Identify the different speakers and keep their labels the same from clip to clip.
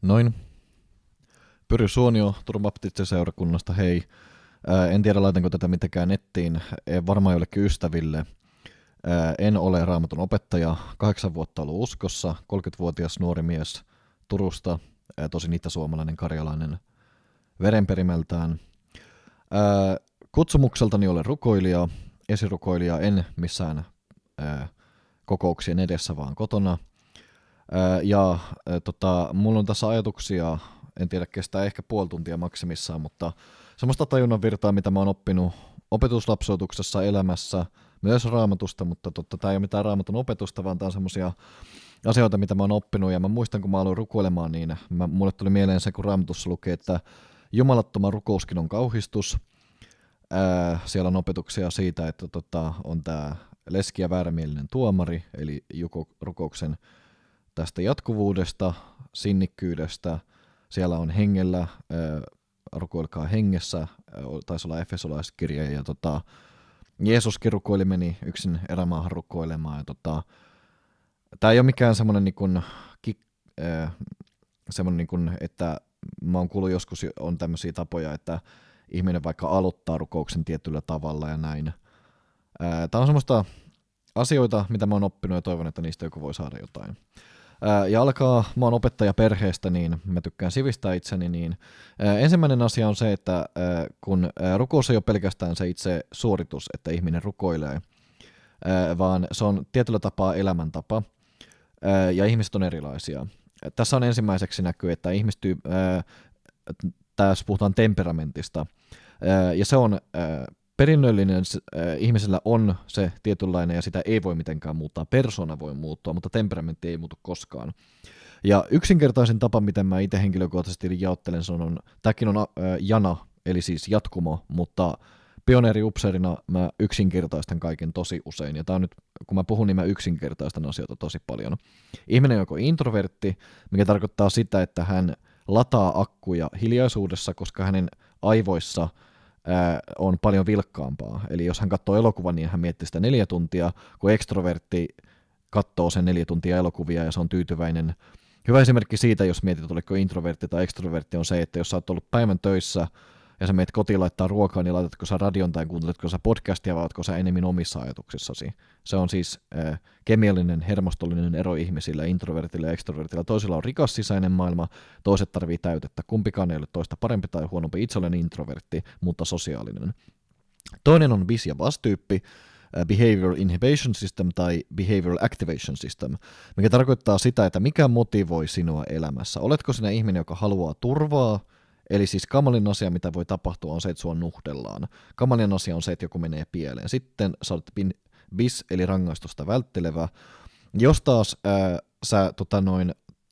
Speaker 1: Noin. Pyry Suonio Turun baptistiseurakunnasta, hei. En tiedä, laitanko tätä mitenkään nettiin, varmaan jollekin ystäville. En ole Raamatun opettaja, 8 vuotta ollut uskossa, 30-vuotias nuori mies Turusta, tosin itäsuomalainen karjalainen verenperimältään. Kutsumukseltani olen rukoilija, esirukoilija, en missään kokouksien edessä, vaan kotona. Mulla on tässä ajatuksia, en tiedä kestää ehkä puoli tuntia maksimissaan, mutta semmoista tajunnan virtaa, mitä mä oon oppinut opetuslapseutuksessa elämässä, myös Raamatusta, mutta tää ei ole mitään Raamatun opetusta, vaan tää on semmosia asioita, mitä mä oon oppinut, ja mä muistan, kun mä aloin rukoilemaan, niin mulle tuli mieleen se, kun Raamatussa lukee, että jumalattoma rukouskin on kauhistus. Siellä on opetuksia siitä, että on tää leski ja väärämielinen tuomari, eli rukouksen tästä jatkuvuudesta, sinnikkyydestä. Siellä on hengellä, rukoilkaa hengessä, taisi olla Efesolaiskirja, ja Jeesuskin rukoili, meni yksin erämaahan rukoilemaan. Tämä ei ole mikään semmoinen, että mä oon kuullut joskus, on tämmöisiä tapoja, että ihminen vaikka aloittaa rukouksen tietyllä tavalla ja näin. Tämä on semmoista asioita, mitä mä oon oppinut, ja toivon, että niistä joku voi saada jotain. Mä oon opettaja perheestä, niin mä tykkään sivistää itseni, niin ensimmäinen asia on se, että kun rukous ei ole pelkästään se itse suoritus, että ihminen rukoilee, vaan se on tietyllä tapaa elämäntapa, ja ihmiset on erilaisia. Tässä on ensimmäiseksi näkyy, että tässä puhutaan temperamentista, ja se on perinnöllinen, ihmisellä on se tietynlainen ja sitä ei voi mitenkään muuttaa, persona voi muuttua, mutta temperamentti ei muutu koskaan. Ja yksinkertaisin tapa, miten mä itse henkilökohtaisesti jaottelen, tämäkin on jana, eli siis jatkumo, mutta pioneeriupseerina mä yksinkertaistan kaiken tosi usein, ja tää on nyt, kun mä puhun, niin mä yksinkertaistan asioita tosi paljon. Ihminen on joko introvertti, mikä tarkoittaa sitä, että hän lataa akkuja hiljaisuudessa, koska hänen aivoissa on paljon vilkkaampaa. Eli jos hän katsoo elokuvan, niin hän miettii sitä 4 tuntia, kun ekstrovertti katsoo sen 4 tuntia elokuvia ja se on tyytyväinen. Hyvä esimerkki siitä, jos mietit, oliko introvertti tai ekstrovertti, on se, että jos sä oot ollut päivän töissä ja sä meet kotiin laittaa ruokaa, niin laitatko sä radion tai kuunteletko sä podcastia vai ootko sä enemmän omissa ajatuksissasi. Se on siis kemiallinen, hermostollinen ero ihmisillä, introvertilla ja ekstrovertilla. Toisilla on rikas sisäinen maailma, toiset tarvii täytettä. Kumpikaan ei ole toista parempi tai huonompi. Itse olen introvertti, mutta sosiaalinen. Toinen on bis- ja vas-tyyppi, Behavioral Inhibition System tai Behavioral Activation System, mikä tarkoittaa sitä, että mikä motivoi sinua elämässä. Oletko sinä ihminen, joka haluaa turvaa? Eli siis kamalin asia, mitä voi tapahtua, on se, että sua nuhdellaan. Kamalin asia on se, että joku menee pieleen. Sitten sä olet bis, eli rangaistusta välttelevä. Jos taas sä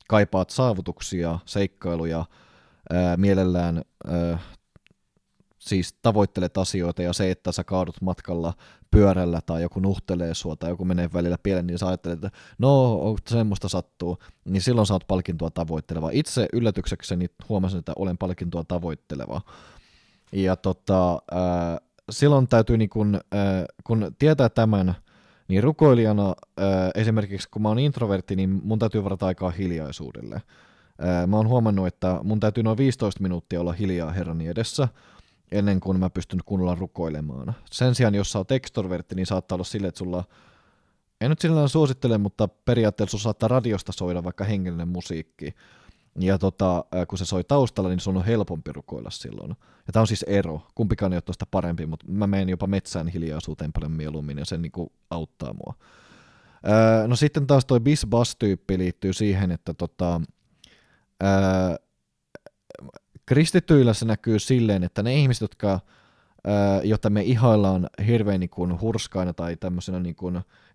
Speaker 1: kaipaat saavutuksia, seikkailuja, mielellään siis tavoittelet asioita, ja se, että sä kaadut matkalla pyörällä tai joku nuhtelee sua tai joku menee välillä pieleen, niin sä ajattelet, että no, semmoista sattuu, niin silloin sä oot palkintoa tavoitteleva. Itse yllätyksekseni huomasin, että olen palkintoa tavoitteleva. Ja silloin täytyy, kun tietää tämän, niin rukoilijana esimerkiksi kun mä oon introvertti, niin mun täytyy varata aikaa hiljaisuudelle. Mä oon huomannut, että mun täytyy noin 15 minuuttia olla hiljaa Herrani edessä, ennen kuin mä pystyn kunnolla rukoilemaan. Sen sijaan, jos sä oot ekstrovertti, niin saattaa olla silleen, että sulla, en nyt sillä suosittele, mutta periaatteessa sun saattaa radiosta soida vaikka hengellinen musiikki. Ja kun se soi taustalla, niin sun on helpompi rukoilla silloin. Ja tää on siis ero. Kumpikaan ei ole tuosta parempi, mutta mä menen jopa metsään hiljaisuuteen paljon mieluummin, ja se niinku auttaa mua. No sitten taas toi bis-bas-tyyppi liittyy siihen, että kristittyillä se näkyy silleen, että ne ihmiset, jotta me ihaillaan hirveän hurskaina tai tämmöisenä,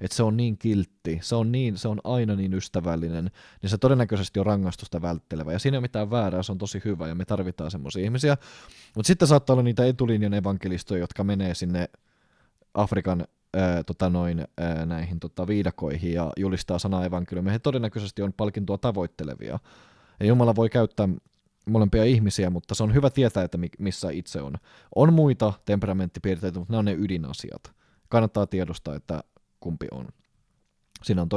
Speaker 1: että se on niin kiltti, se on aina niin ystävällinen, niin se todennäköisesti on rangaistusta välttelevä. Ja siinä ei ole mitään väärää, se on tosi hyvä ja me tarvitaan semmoisia ihmisiä. Mutta sitten saattaa olla niitä etulinjan evankelistoja, jotka menee sinne Afrikan näihin viidakoihin ja julistaa sanaa evankeliumia. He todennäköisesti on palkintoa tavoittelevia. Ja Jumala voi käyttää molempia ihmisiä, mutta se on hyvä tietää, että missä itse on. On muita temperamenttipiirteitä, mutta nämä on ne ydinasiat. Kannattaa tiedostaa, että kumpi on. Siinä on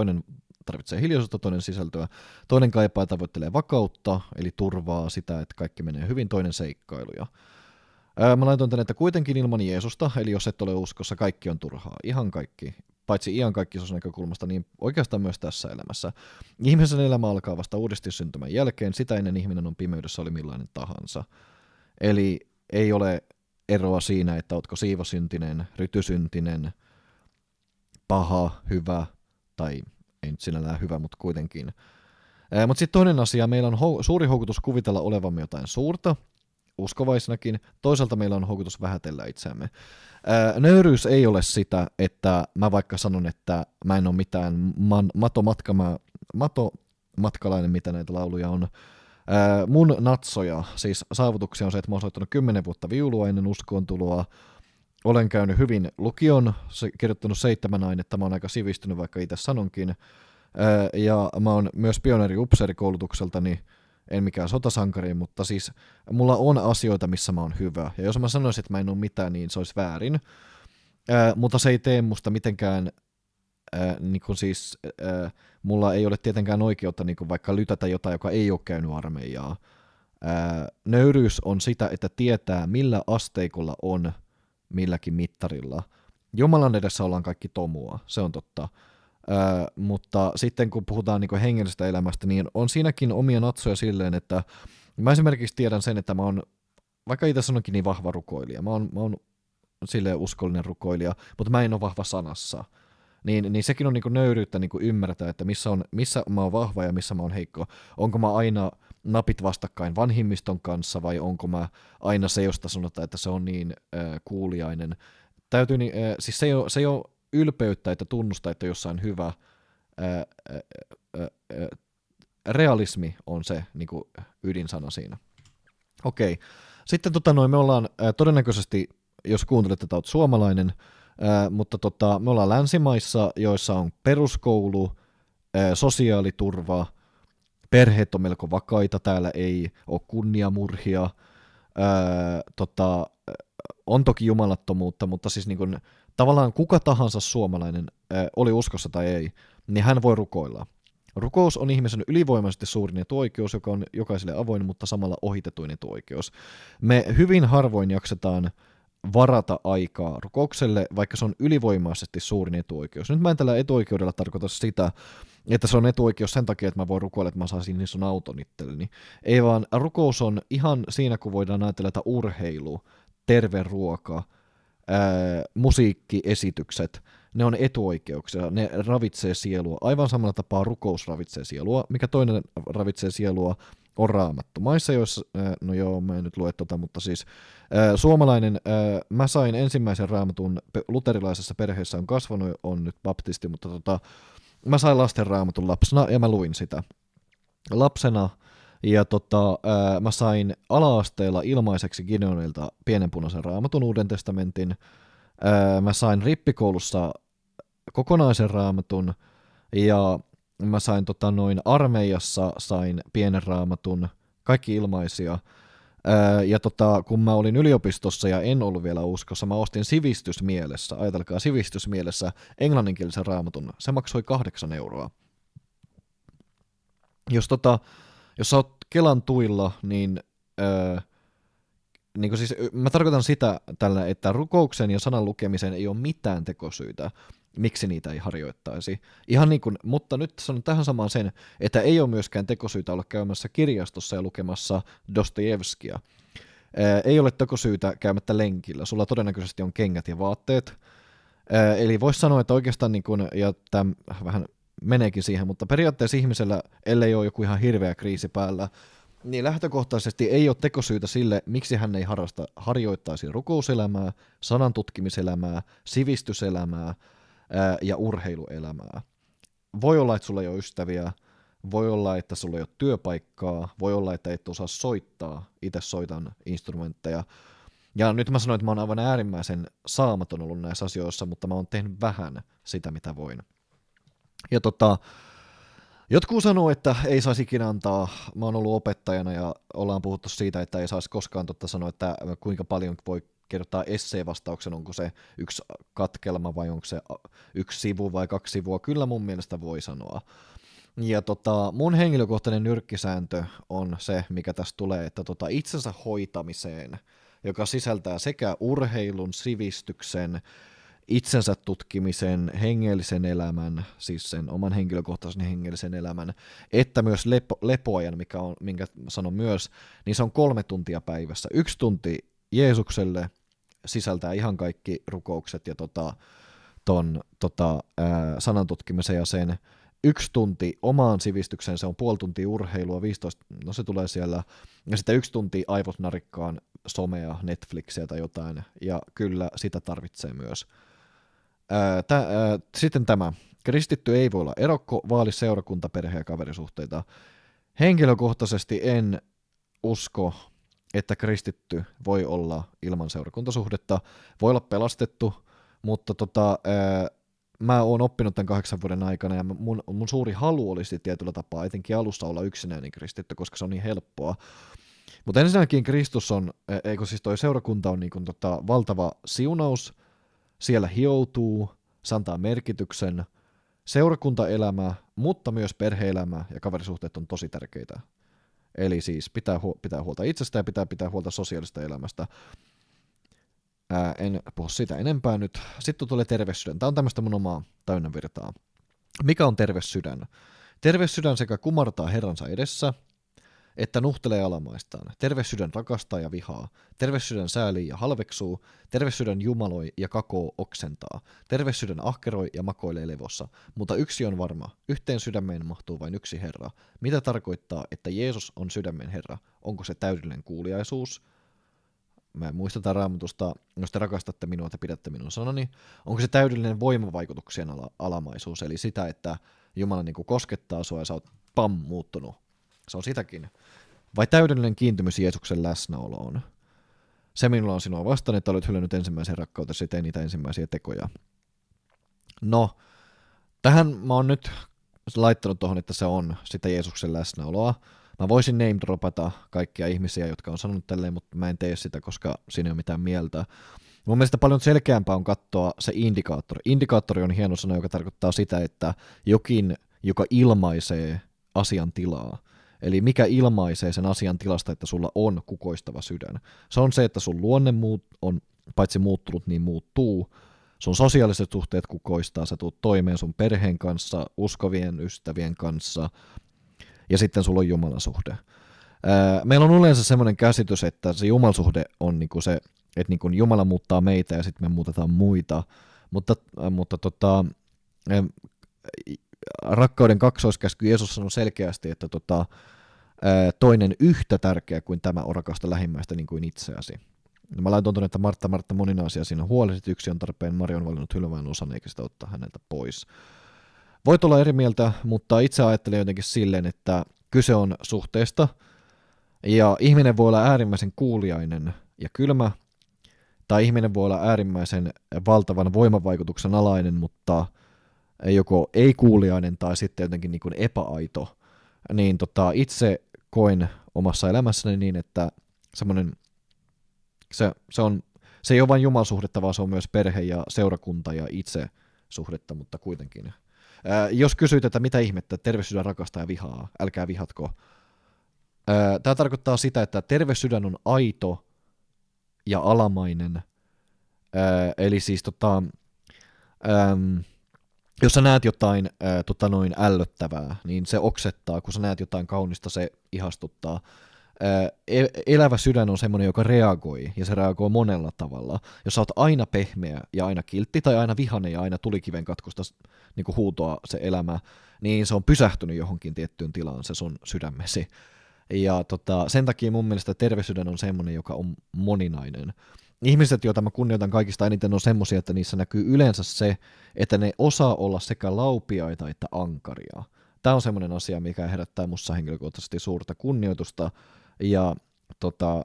Speaker 1: tarvitsee hiljaisuutta, toinen sisältöä. Toinen kaipaa ja tavoittelee vakautta, eli turvaa sitä, että kaikki menee hyvin, toinen seikkailuja. Mä laitoin tänne, että kuitenkin ilman Jeesusta, eli jos et ole uskossa, kaikki on turhaa. Ihan kaikki. Paitsi iankaikkisuus näkökulmasta, niin oikeastaan myös tässä elämässä. Ihmisen elämä alkaa vasta uudesti syntymän jälkeen, sitä ennen ihminen on pimeydessä oli millainen tahansa. Eli ei ole eroa siinä, että ootko siivosyntinen, rytysyntinen, paha, hyvä, tai ei nyt sinällään hyvä, mutta kuitenkin. Mutta sitten toinen asia, meillä on suuri houkutus kuvitella olevamme jotain suurta, uskovaisinakin, toisaalta meillä on houkutus vähätellä itseämme. Nöyryys ei ole sitä, että mä vaikka sanon, että mä en ole mitään matomatkalainen, mitä näitä lauluja on. Mun natsoja, siis saavutuksia on se, että mä oon soittanut 10 vuotta viulua ennen uskoontuloa. Olen käynyt hyvin lukion, kirjoittanut 7 ainetta, mä oon aika sivistynyt, vaikka itse sanonkin. Ja mä oon myös pioneeri-upseerikoulutukseltani, en mikään sotasankari, mutta siis mulla on asioita, missä mä oon hyvä. Ja jos mä sanoisin, että mä en ole mitään, niin se olisi väärin. Mutta se ei tee musta mitenkään, niin kuin siis, mulla ei ole tietenkään oikeutta niin kuin vaikka lytätä jotain, joka ei ole käynyt armeijaa. Nöyryys on sitä, että tietää, millä asteikolla on milläkin mittarilla. Jumalan edessä ollaan kaikki tomua, se on totta. Mutta sitten kun puhutaan niin kuin hengellisestä elämästä, niin on siinäkin omia natsoja silleen, että mä esimerkiksi tiedän sen, että mä oon, vaikka itse sanonkin niin vahva rukoilija, mä oon silleen uskollinen rukoilija, mutta mä en ole vahva sanassa. Niin sekin on niin kuin nöyryyttä niin kuin ymmärtää, että missä mä oon vahva ja missä mä oon heikko. Onko mä aina napit vastakkain vanhimmiston kanssa vai onko mä aina se, josta sanotaan, että se on niin kuuliainen. Täytyy, siis se ei ole ylpeyttä, että tunnustaa, että jossain hyvä. Realismi on se niin kuin ydinsana siinä. Okei. Sitten me ollaan todennäköisesti, jos kuuntelet, että olet suomalainen, mutta me ollaan länsimaissa, joissa on peruskoulu, sosiaaliturva, perheet on melko vakaita, täällä ei ole kunniamurhia, on toki jumalattomuutta, mutta siis niin kuin, tavallaan kuka tahansa suomalainen, oli uskossa tai ei, niin hän voi rukoilla. Rukous on ihmisen ylivoimaisesti suurin etuoikeus, joka on jokaiselle avoin, mutta samalla ohitetuin etuoikeus. Me hyvin harvoin jaksetaan varata aikaa rukoukselle, vaikka se on ylivoimaisesti suurin etuoikeus. Nyt mä en tällä etuoikeudella tarkoita sitä, että se on etuoikeus sen takia, että mä voin rukoilla, että mä saisin niin sun auton itselleni. Ei vaan rukous on ihan siinä, kun voidaan ajatella, että urheilu, terve ruoka, musiikkiesitykset, ne on etuoikeuksia, ne ravitsee sielua. Aivan samalla tapaa rukous ravitsee sielua, mikä toinen ravitsee sielua on Raamattu. Maissa, joissa, no joo, mä en nyt lue mutta siis suomalainen, mä sain ensimmäisen Raamatun luterilaisessa perheessä on kasvanut, on nyt baptisti, mutta mä sain lasten Raamatun lapsena ja mä luin sitä lapsena. Ja mä sain ala-asteella ilmaiseksi Gideonilta pienen punaisen Raamatun Uuden testamentin. Mä sain rippikoulussa kokonaisen Raamatun ja mä sain armeijassa sain pienen Raamatun, kaikki ilmaisia. Ja kun mä olin yliopistossa ja en ollut vielä uskossa, mä ostin sivistysmielessä, ajatelkaa sivistysmielessä, englanninkielisen Raamatun. Se maksoi 8 €. Jos sä oot Kelan tuilla, niin niin siis, mä tarkoitan sitä tällä, että rukouksen ja sanan lukemiseen ei ole mitään tekosyitä, miksi niitä ei harjoittaisi. Ihan niin kuin, mutta nyt sanon tähän samaan sen, että ei ole myöskään tekosyytä olla käymässä kirjastossa ja lukemassa Dostojevskia. Ei ole tekosyytä käymättä lenkillä, sulla todennäköisesti on kengät ja vaatteet. Eli voisi sanoa, että oikeastaan, niin kuin, ja tämä vähän meneekin siihen, mutta periaatteessa ihmisellä, ellei ole joku ihan hirveä kriisi päällä, niin lähtökohtaisesti ei ole tekosyytä sille, miksi hän ei harjoittaisi rukouselämää, sanan tutkimiselämää, sivistyselämää ja urheiluelämää. Voi olla, että sulla ei ole ystäviä, voi olla, että sulla ei ole työpaikkaa, voi olla, että et osaa soittaa, itse soitan instrumentteja. Ja nyt mä sanoin, että mä oon aivan äärimmäisen saamaton ollut näissä asioissa, mutta mä oon tehnyt vähän sitä, mitä voin. Ja jotkut sanoo, että ei saisi ikinä antaa, mä oon ollut opettajana ja ollaan puhuttu siitä, että ei saisi koskaan sanoa, että kuinka paljon voi kirjoittaa essee-vastauksen, onko se yksi katkelma vai onko se 1 sivu vai 2 sivua, kyllä mun mielestä voi sanoa. Ja mun henkilökohtainen nyrkkisääntö on se, mikä tässä tulee, että itsensä hoitamiseen, joka sisältää sekä urheilun, sivistyksen, itsensä tutkimisen, hengellisen elämän, siis sen oman henkilökohtaisen hengellisen elämän, että myös lepoajan, minkä sanon myös, niin se on 3 tuntia päivässä. 1 tunti Jeesukselle sisältää ihan kaikki rukoukset ja sanan tutkimisen ja sen. 1 tunti omaan sivistykseen, se on puoli tuntia urheilua, 15, no se tulee siellä, ja sitten 1 tunti aivot narikkaan somea, Netflixiä tai jotain, ja kyllä sitä tarvitsee myös. Sitten tämä. Kristitty ei voi olla erokko, vaali seurakunta, perhe- ja kaverisuhteita. Henkilökohtaisesti en usko, että kristitty voi olla ilman seurakuntasuhdetta. Voi olla pelastettu, mutta mä oon oppinut tämän 8 vuoden aikana, ja mun suuri halu olisi tietyllä tapaa, etenkin alussa olla yksinäinen kristitty, koska se on niin helppoa. Mutta ensinnäkin Kristus on, siis toi seurakunta on niin valtava siunaus, siellä hioutuu, se antaa merkityksen, seurakuntaelämä, mutta myös perhe-elämä ja kaverisuhteet on tosi tärkeitä. Eli siis pitää huolta itsestä ja pitää huolta sosiaalista elämästä. En puhu siitä enempää nyt. Sitten tulee terve sydän. Tämä on tämmöistä mun omaa täynnävirtaa. Mikä on terve sydän? Terve sydän sekä kumartaa Herransa edessä, että nuhtelee alamaistaan. Terve sydän rakastaa ja vihaa. Terve sydän säälii ja halveksuu. Terve sydän jumaloi ja kakoo oksentaa. Terve sydän ahkeroi ja makoilee levossa. Mutta yksi on varma. Yhteen sydämeen mahtuu vain yksi Herra. Mitä tarkoittaa, että Jeesus on sydämen Herra? Onko se täydellinen kuuliaisuus? Mä muistetaan Raamatusta, jos te rakastatte minua, te pidätte minun sanani. Onko se täydellinen voimavaikutuksien alamaisuus, eli sitä, että Jumala niin kuin koskettaa sua ja sä oot muuttunut. Se on sitäkin. Vai täydellinen kiintymys Jeesuksen läsnäoloon? Se minulla on sinua vastaan, että olet hylännyt ensimmäisen rakkautesi ja tein niitä ensimmäisiä tekoja. No, tähän mä oon nyt laittanut tuohon, että se on sitä Jeesuksen läsnäoloa. Mä voisin name-dropata kaikkia ihmisiä, jotka on sanonut tälleen, mutta mä en tee sitä, koska siinä ei ole mitään mieltä. Mun mielestä paljon selkeämpää on katsoa se indikaattori. Indikaattori on hieno sana, joka tarkoittaa sitä, että jokin, joka ilmaisee asian tilaa. Eli mikä ilmaisee sen asian tilasta, että sulla on kukoistava sydän. Se on se, että sun luonne on paitsi muuttunut, niin muuttuu. Sun sosiaaliset suhteet kukoistaa, sä tuut toimeen sun perheen kanssa, uskovien ystävien kanssa, ja sitten sulla on Jumalasuhde. Meillä on yleensä semmoinen käsitys, että se Jumalasuhde on niinku se, että niinku Jumala muuttaa meitä ja sitten me muutetaan muita, mutta rakkauden kaksoiskäsky Jeesus sanoi selkeästi, että toinen yhtä tärkeä kuin tämä on rakasta lähimmäistä niin kuin itseäsi. Mä laitoin tuonne, että Martta moninaisia siinä huolisit, yksi on tarpeen, Maria on valinnut hylvään osan eikä sitä ottaa häneltä pois. Voit olla eri mieltä, mutta itse ajattelen jotenkin silleen, että kyse on suhteesta, ja ihminen voi olla äärimmäisen kuuliainen ja kylmä, tai ihminen voi olla äärimmäisen valtavan voimavaikutuksen alainen, mutta joko ei-kuuliainen tai sitten jotenkin niin kuin epäaito, niin itse koin omassa elämässäni niin, että semmoinen, se ei ole vain Jumalasuhdetta, vaan se on myös perhe ja seurakunta ja itse suhdetta, mutta kuitenkin. Jos kysyit, että mitä ihmettä, terve sydän rakastaa ja vihaa, älkää vihatko. Tämä tarkoittaa sitä, että terve sydän on aito ja alamainen, eli siis jos sä näet jotain ällöttävää, niin se oksettaa, kun sä näet jotain kaunista, se ihastuttaa. Elävä sydän on semmoinen, joka reagoi, ja se reagoi monella tavalla. Jos sä oot aina pehmeä ja aina kiltti, tai aina vihane ja aina tulikiven katkusta niin kuin huutoa se elämä, niin se on pysähtynyt johonkin tiettyyn tilaan se sun sydämesi. Ja sen takia mun mielestä terve sydän on semmoinen, joka on moninainen. Ihmiset, joita mä kunnioitan kaikista eniten, on semmoisia, että niissä näkyy yleensä se, että ne osaa olla sekä laupiaita että ankaria. Tämä on semmoinen asia, mikä herättää musta henkilökohtaisesti suurta kunnioitusta ja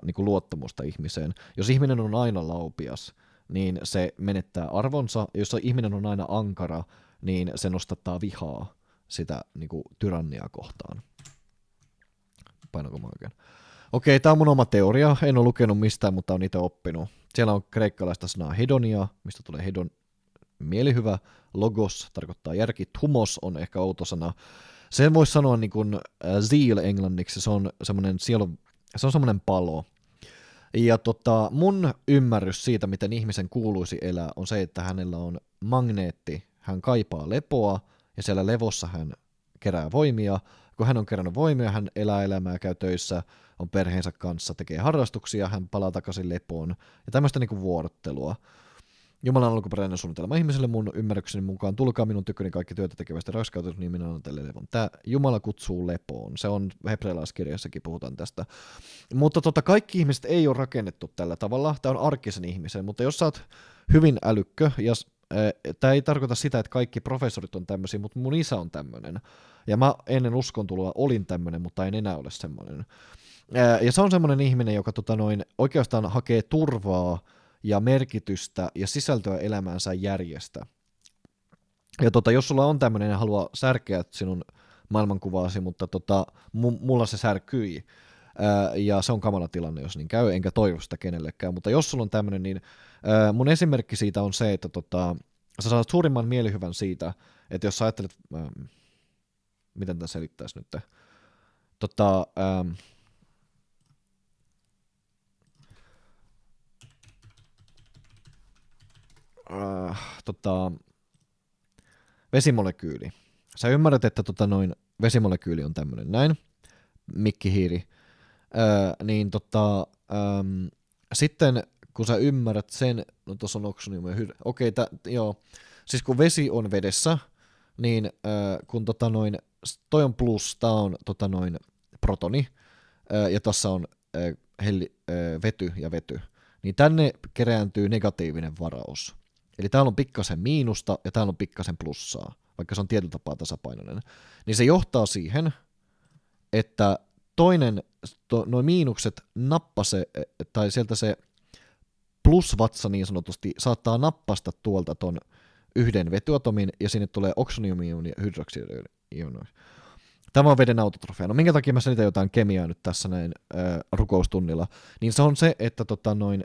Speaker 1: niin kuin luottamusta ihmiseen. Jos ihminen on aina laupias, niin se menettää arvonsa. Jos ihminen on aina ankara, niin se nostattaa vihaa sitä niin kuin tyranniaa kohtaan. Painako mä oikein? Okei, tämä on mun oma teoria. En ole lukenut mistään, mutta on itse oppinut. Siellä on kreikkalaista sanaa hedonia, mistä tulee hedon mielihyvä. Logos tarkoittaa järki. Thumos on ehkä outo sana. Sen voisi sanoa niin kuin zeal englanniksi, se on semmoinen palo. Ja mun ymmärrys siitä, miten ihmisen kuuluisi elää, on se, että hänellä on magneetti, hän kaipaa lepoa, ja siellä levossa hän kerää voimia. Kun hän on kerännyt voimia, hän elää elämää, käy töissä, on perheensä kanssa, tekee harrastuksia, hän palaa takaisin lepoon, ja tämmöistä niin kuin vuorottelua. Jumalan alkuperäinen suunnitelma ihmiselle mun ymmärrykseni mukaan, tulkaa minun tyköni kaikki työtä tekevästi raskautetut, niin minä annan teille levon. Tämä Jumala kutsuu lepoon, se on hebrealaiskirjassakin puhutaan tästä. Mutta kaikki ihmiset ei ole rakennettu tällä tavalla, tämä on arkisen ihmisen, mutta jos sä oot hyvin älykkö, ja tämä ei tarkoita sitä, että kaikki professorit on tämmöisiä, mutta mun isä on tämmöinen, ja mä ennen uskontuloa olin tämmöinen, mutta en enää ole semmoinen. Ja se on semmoinen ihminen, joka oikeastaan hakee turvaa ja merkitystä ja sisältöä elämäänsä järjestä. Ja jos sulla on tämmöinen ja haluaa särkeä sinun maailmankuvaasi, mutta mulla se särkyi, ja se on kamala tilanne, jos niin käy, enkä toivo sitä kenellekään, mutta jos sulla on tämmöinen, niin mun esimerkki siitä on se, että sä saat suurimman mielihyvän siitä, että jos sä ajattelet, miten tämä selittäisi nyt, vesimolekyyli. Sä ymmärrät, että vesimolekyyli on tämmöinen näin, mikkihiiri, niin sitten kun sä ymmärrät sen, no tuossa on oksonium ja okei, joo, siis kun vesi on vedessä, niin kun toi on plus, tää on protoni, ja tässä on vety ja vety, niin tänne kerääntyy negatiivinen varaus. Eli täällä on pikkasen miinusta ja täällä on pikkasen plussaa, vaikka se on tietyllä tapaa tasapainoinen. Niin se johtaa siihen, että noin miinukset tai sieltä se plusvatsa niin sanotusti saattaa nappasta tuolta ton yhden vetyatomin ja sinne tulee oksoniumioni ja hydroksidioni. Tämä on veden autotrofia. No minkä takia mä selitän jotain kemiaa nyt tässä näin rukoustunnilla? Niin se on se, että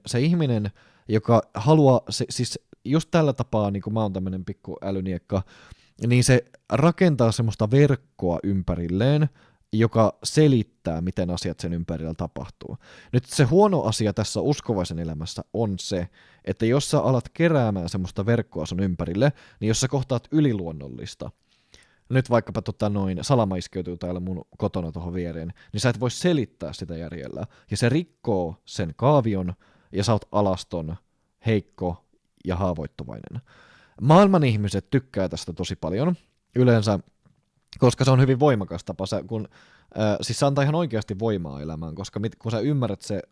Speaker 1: se ihminen, joka haluaa, siis just tällä tapaa, niin kuin mä oon tämmönen pikku älyniekka, niin se rakentaa semmoista verkkoa ympärilleen, joka selittää, miten asiat sen ympärillä tapahtuu. Nyt se huono asia tässä uskovaisen elämässä on se, että jos sä alat keräämään semmoista verkkoa sun ympärille, niin jos sä kohtaat yliluonnollista, nyt vaikkapa salama iskeytyy täällä mun kotona tuohon viereen, niin sä et voi selittää sitä järjellä. Ja se rikkoo sen kaavion, ja sä oot alaston, heikko ja haavoittuvainen. Maailman ihmiset tykkää tästä tosi paljon, yleensä, koska se on hyvin voimakas tapa, siis se antaa ihan oikeasti voimaa elämään, koska kun sä ymmärrät, se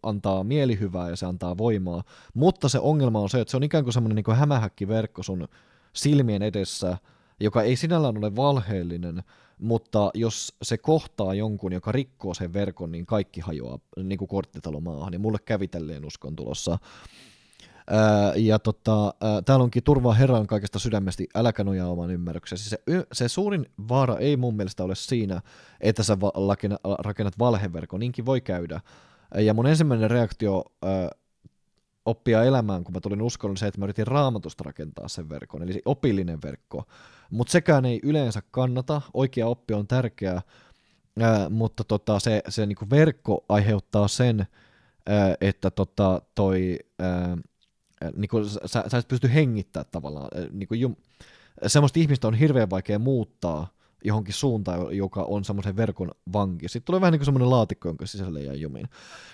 Speaker 1: antaa mielihyvää ja se antaa voimaa, mutta se ongelma on se, että se on ikään kuin semmoinen niin kuin hämähäkkiverkko sun silmien edessä, joka ei sinällään ole valheellinen, mutta jos se kohtaa jonkun, joka rikkoo sen verkon, niin kaikki hajoaa niin kuin korttitalo maahan, ja mulle kävi tälleen uskon tulossa. Täällä onkin turvaa Herran kaikesta sydämesti, äläkä nojaa oman ymmärryksesi. Se suurin vaara ei mun mielestä ole siinä, että sä rakennat valheverkon, niinkin voi käydä. Ja mun ensimmäinen reaktio oppia elämään, kun mä tulin uskoon, oli se, että mä yritin Raamatusta rakentaa sen verkon, eli se opillinen verkko. Mutta sekään ei yleensä kannata, oikea oppi on tärkeää, mutta se niinku verkko aiheuttaa sen, että niinku, sä et pysty hengittämään tavallaan. Niinku, semmoista ihmistä on hirveän vaikea muuttaa johonkin suuntaan, joka on semmoisen verkon vanki. Sitten tulee vähän niin kuin semmoinen laatikko, jonka sisälle jää jumiin.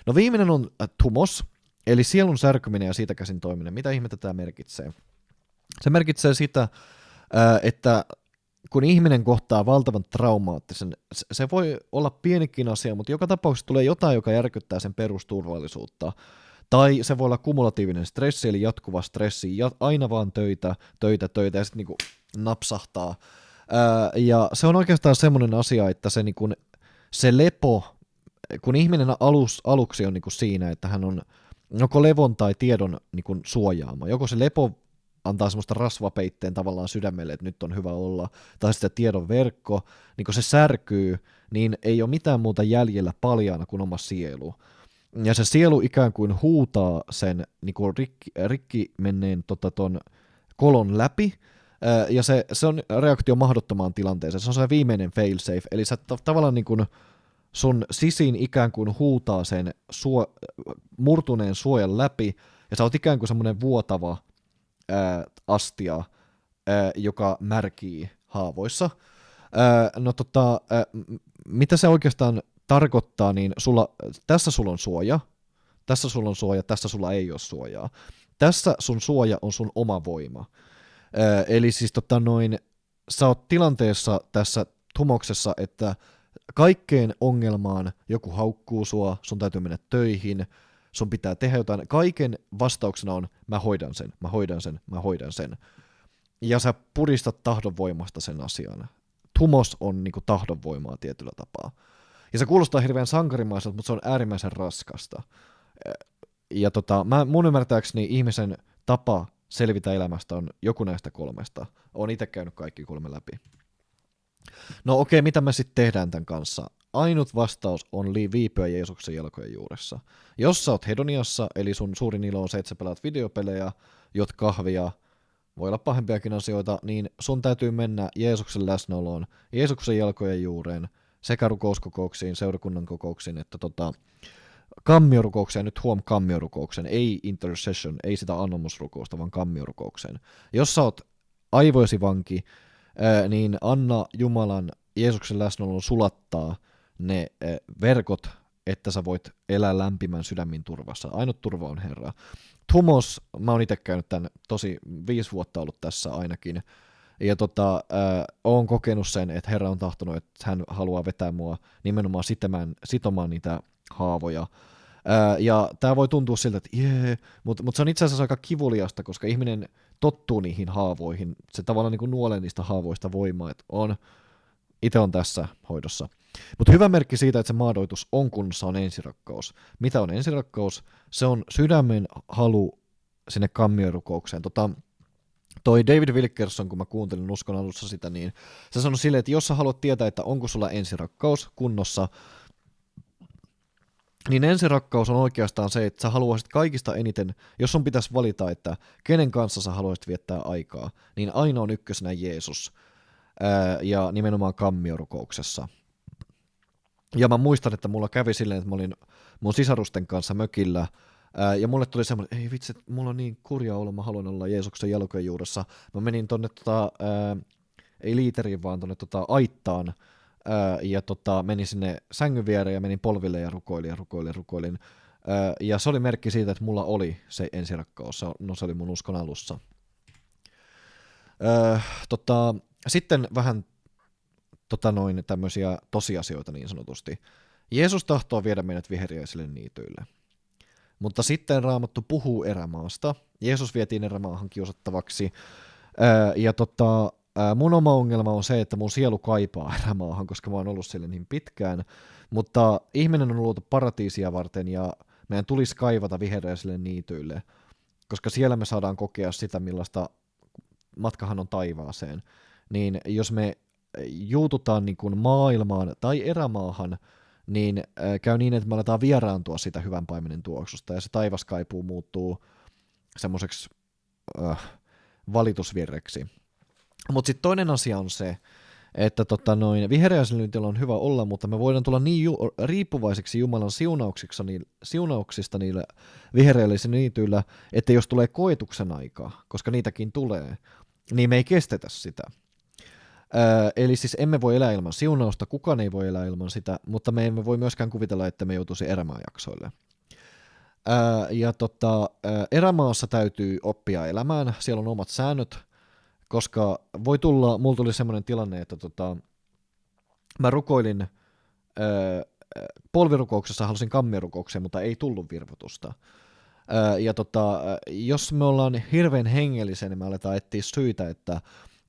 Speaker 1: No viimeinen on thumos, eli sielun särkyminen ja siitä käsin toiminen. Mitä ihmettä tämä merkitsee? Se merkitsee sitä, että kun ihminen kohtaa valtavan traumaattisen, se voi olla pienikin asia, mutta joka tapauksessa tulee jotain, joka järkyttää sen perusturvallisuutta. Tai se voi olla kumulatiivinen stressi, eli jatkuva stressi, aina vaan töitä, ja sitten niinku napsahtaa. Ja se on oikeastaan semmoinen asia, että se lepo, kun ihminen aluksi on niinku siinä, että hän on joko levon tai tiedon niinku suojaama, joko se lepo antaa semmoista rasvapeitteen tavallaan sydämelle, että nyt on hyvä olla, tai sitten tiedon verkko, niin kun se särkyy, niin ei ole mitään muuta jäljellä paljaana kuin oma sielu. Ja se sielu ikään kuin huutaa sen niin kuin rikki menneen ton kolon läpi, Ja se on reaktio mahdottomaan tilanteeseen. Se on se viimeinen failsafe, eli sä tavallaan niin kuin sun sisin ikään kuin huutaa sen murtuneen suojan läpi, ja sä oot ikään kuin semmoinen vuotava astia, joka märkii haavoissa. Mitä se oikeastaan tarkoittaa, niin tässä sulla on suoja, tässä sulla on suoja, tässä sulla ei ole suojaa. Tässä sun suoja on sun oma voima. Eli siis sä oot tilanteessa tässä tumoksessa, että kaikkeen ongelmaan joku haukkuu sua, sun täytyy mennä töihin, sun pitää tehdä jotain. Kaiken vastauksena on, mä hoidan sen, mä hoidan sen, mä hoidan sen. Ja sä pudistat tahdonvoimasta sen asian. Tumos on niinku tahdonvoimaa tietyllä tapaa. Ja se kuulostaa hirveän sankarimaiselta, mutta se on äärimmäisen raskasta. Ja mun ymmärtääkseni ihmisen tapa selvitä elämästä on joku näistä kolmesta. Oon itse käynyt kaikki kolme läpi. No okei, mitä me sitten tehdään tämän kanssa? Ainut vastaus on viipyä Jeesuksen jalkojen juuressa. Jos sä oot hedoniassa, eli sun suurin ilo on se, että sä pelaat videopelejä, juot kahvia, voi olla pahempiakin asioita, niin sun täytyy mennä Jeesuksen läsnäoloon, Jeesuksen jalkojen juureen, sekä rukouskokouksiin, seurakunnan kokouksiin, että kammiorukoukseen, nyt kammiorukoukseen, ei intercession, ei sitä anomusrukousta, vaan kammiorukoukseen. Jos sä oot aivoisi vanki, niin anna Jumalan Jeesuksen läsnäolon sulattaa ne verkot, että sä voit elää lämpimän sydämin turvassa. Ainut turva on Herra. Tumos, mä oon itse käynyt tämän 5 vuotta ollut tässä ainakin, ja oon kokenut sen, että Herra on tahtonut, että hän haluaa vetää mua nimenomaan sitomaan niitä haavoja. Ja tää voi tuntua siltä, että mutta se on itse asiassa aika kivuliasta, koska ihminen tottuu niihin haavoihin. Se tavallaan niin kuin nuolee niistä haavoista voimaa, että itse on tässä hoidossa. Mutta hyvä merkki siitä, että se maadoitus on kunnossa, on ensirakkaus. Mitä on ensirakkaus? Se on sydämen halu sinne kammiorukoukseen. Toi David Wilkerson, kun mä kuuntelin uskon alussa sitä, niin se sanoi silleen, että jos sä haluat tietää, että onko sulla ensirakkaus kunnossa, niin ensirakkaus on oikeastaan se, että sä haluaisit kaikista eniten, jos sun pitäisi valita, että kenen kanssa sä haluaisit viettää aikaa, niin aina on ykkösenä Jeesus, ja nimenomaan kammiorukouksessa. Ja mä muistan, että mulla kävi silleen, että mä olin mun sisarusten kanssa mökillä, ja mulle tuli semmoinen, ei vitsi, mulla on niin kurja olo, mä haluan olla Jeesuksen jalkojen juuressa. Mä menin tonne, ei liiteriin, vaan tonne aittaan, ja menin sinne sängyn viereen ja menin polville ja rukoilin. Ja se oli merkki siitä, että mulla oli se ensirakkaus, se oli mun uskon alussa. Sitten vähän tämmöisiä tosiasioita niin sanotusti. Jeesus tahtoo viedä meidät viheriäisille niityille. Mutta sitten Raamattu puhuu erämaasta. Jeesus vietiin erämaahan kiusattavaksi. Ja mun oma ongelma on se, että mun sielu kaipaa erämaahan, koska mä oon ollut siellä niin pitkään. Mutta ihminen on luotu paratiisia varten ja meidän tulisi kaivata viheriäisille niityille, koska siellä me saadaan kokea sitä, millaista matkahan on taivaaseen. Niin jos me juututaan niin kuin maailmaan tai erämaahan, niin käy niin, että me aletaan vieraantua sitä hyvän paimenen tuoksusta, ja se taivaskaipuu muuttuu semmoiseksi valitusvirreksi. Mutta sitten toinen asia on se, että viheriäisillä on hyvä olla, mutta me voidaan tulla niin riippuvaiseksi Jumalan siunauksista niillä viheriäisillä niityillä, että jos tulee koetuksen aikaa, koska niitäkin tulee, niin me ei kestetä sitä. Eli siis emme voi elää ilman siunausta, kukaan ei voi elää ilman sitä, mutta me emme voi myöskään kuvitella, että me joutuisi erämaajaksoille. Erämaassa täytyy oppia elämään, siellä on omat säännöt, koska mulla tuli semmoinen tilanne, että mä rukoilin polvirukouksessa, halusin kammierukoukseen, mutta ei tullut virvotusta. Jos me ollaan hirveän hengellisiä, niin me aletaan etsiä syitä, että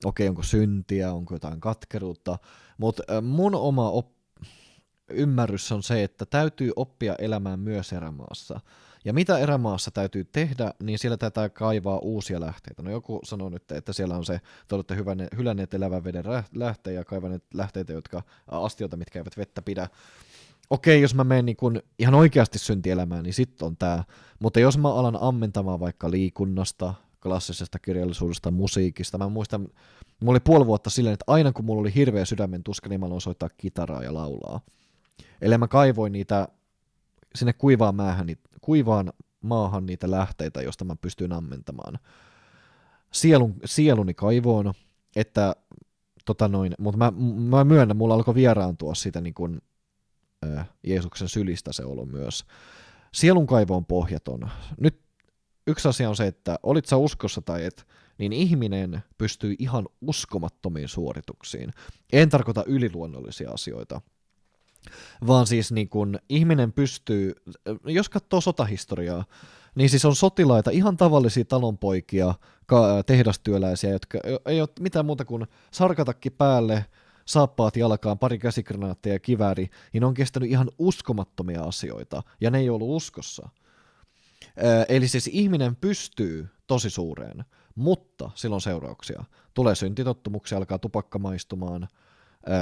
Speaker 1: okei, onko syntiä, onko jotain katkeruutta, mutta mun oma ymmärrys on se, että täytyy oppia elämään myös erämaassa. Ja mitä erämaassa täytyy tehdä, niin siellä täytyy kaivaa uusia lähteitä. No joku sanoo nyt, että siellä on se, te olette hylänneet elävän veden lähteen ja kaivaneet lähteitä, astioita, mitkä eivät vettä pidä. Okei, jos mä menen niin kun ihan oikeasti syntielämään, niin sitten on tää. Mutta jos mä alan ammentamaan vaikka liikunnasta, klassisesta kirjallisuudesta, musiikista. Mä muistan, mulla oli puoli vuotta silleen, että aina kun mulla oli hirveä sydämen tuska, niin mä aloin soittaa kitaraa ja laulaa. Eli mä kaivoin niitä sinne kuivaan maahan niitä lähteitä, josta mä pystyin ammentamaan. Sieluni kaivoon, että mutta mä myönnän, mulla alkoi vieraantua siitä niin kuin, Jeesuksen sylistä se olo myös. Sielun kaivo on pohjaton. Nyt yksi asia on se, että olit sä uskossa tai et, niin ihminen pystyy ihan uskomattomiin suorituksiin. En tarkoita yliluonnollisia asioita, vaan siis niin kun ihminen pystyy, jos katsoo sotahistoriaa, niin siis on sotilaita, ihan tavallisia talonpoikia, tehdastyöläisiä, jotka ei ole mitään muuta kuin sarkatakki päälle, saappaat jalkaan, pari käsikranaattia ja kivääri, niin on kestänyt ihan uskomattomia asioita, ja ne ei ollut uskossa. Eli siis ihminen pystyy tosi suureen, mutta sillä on seurauksia. Tulee syntitottumuksia, alkaa tupakka maistumaan,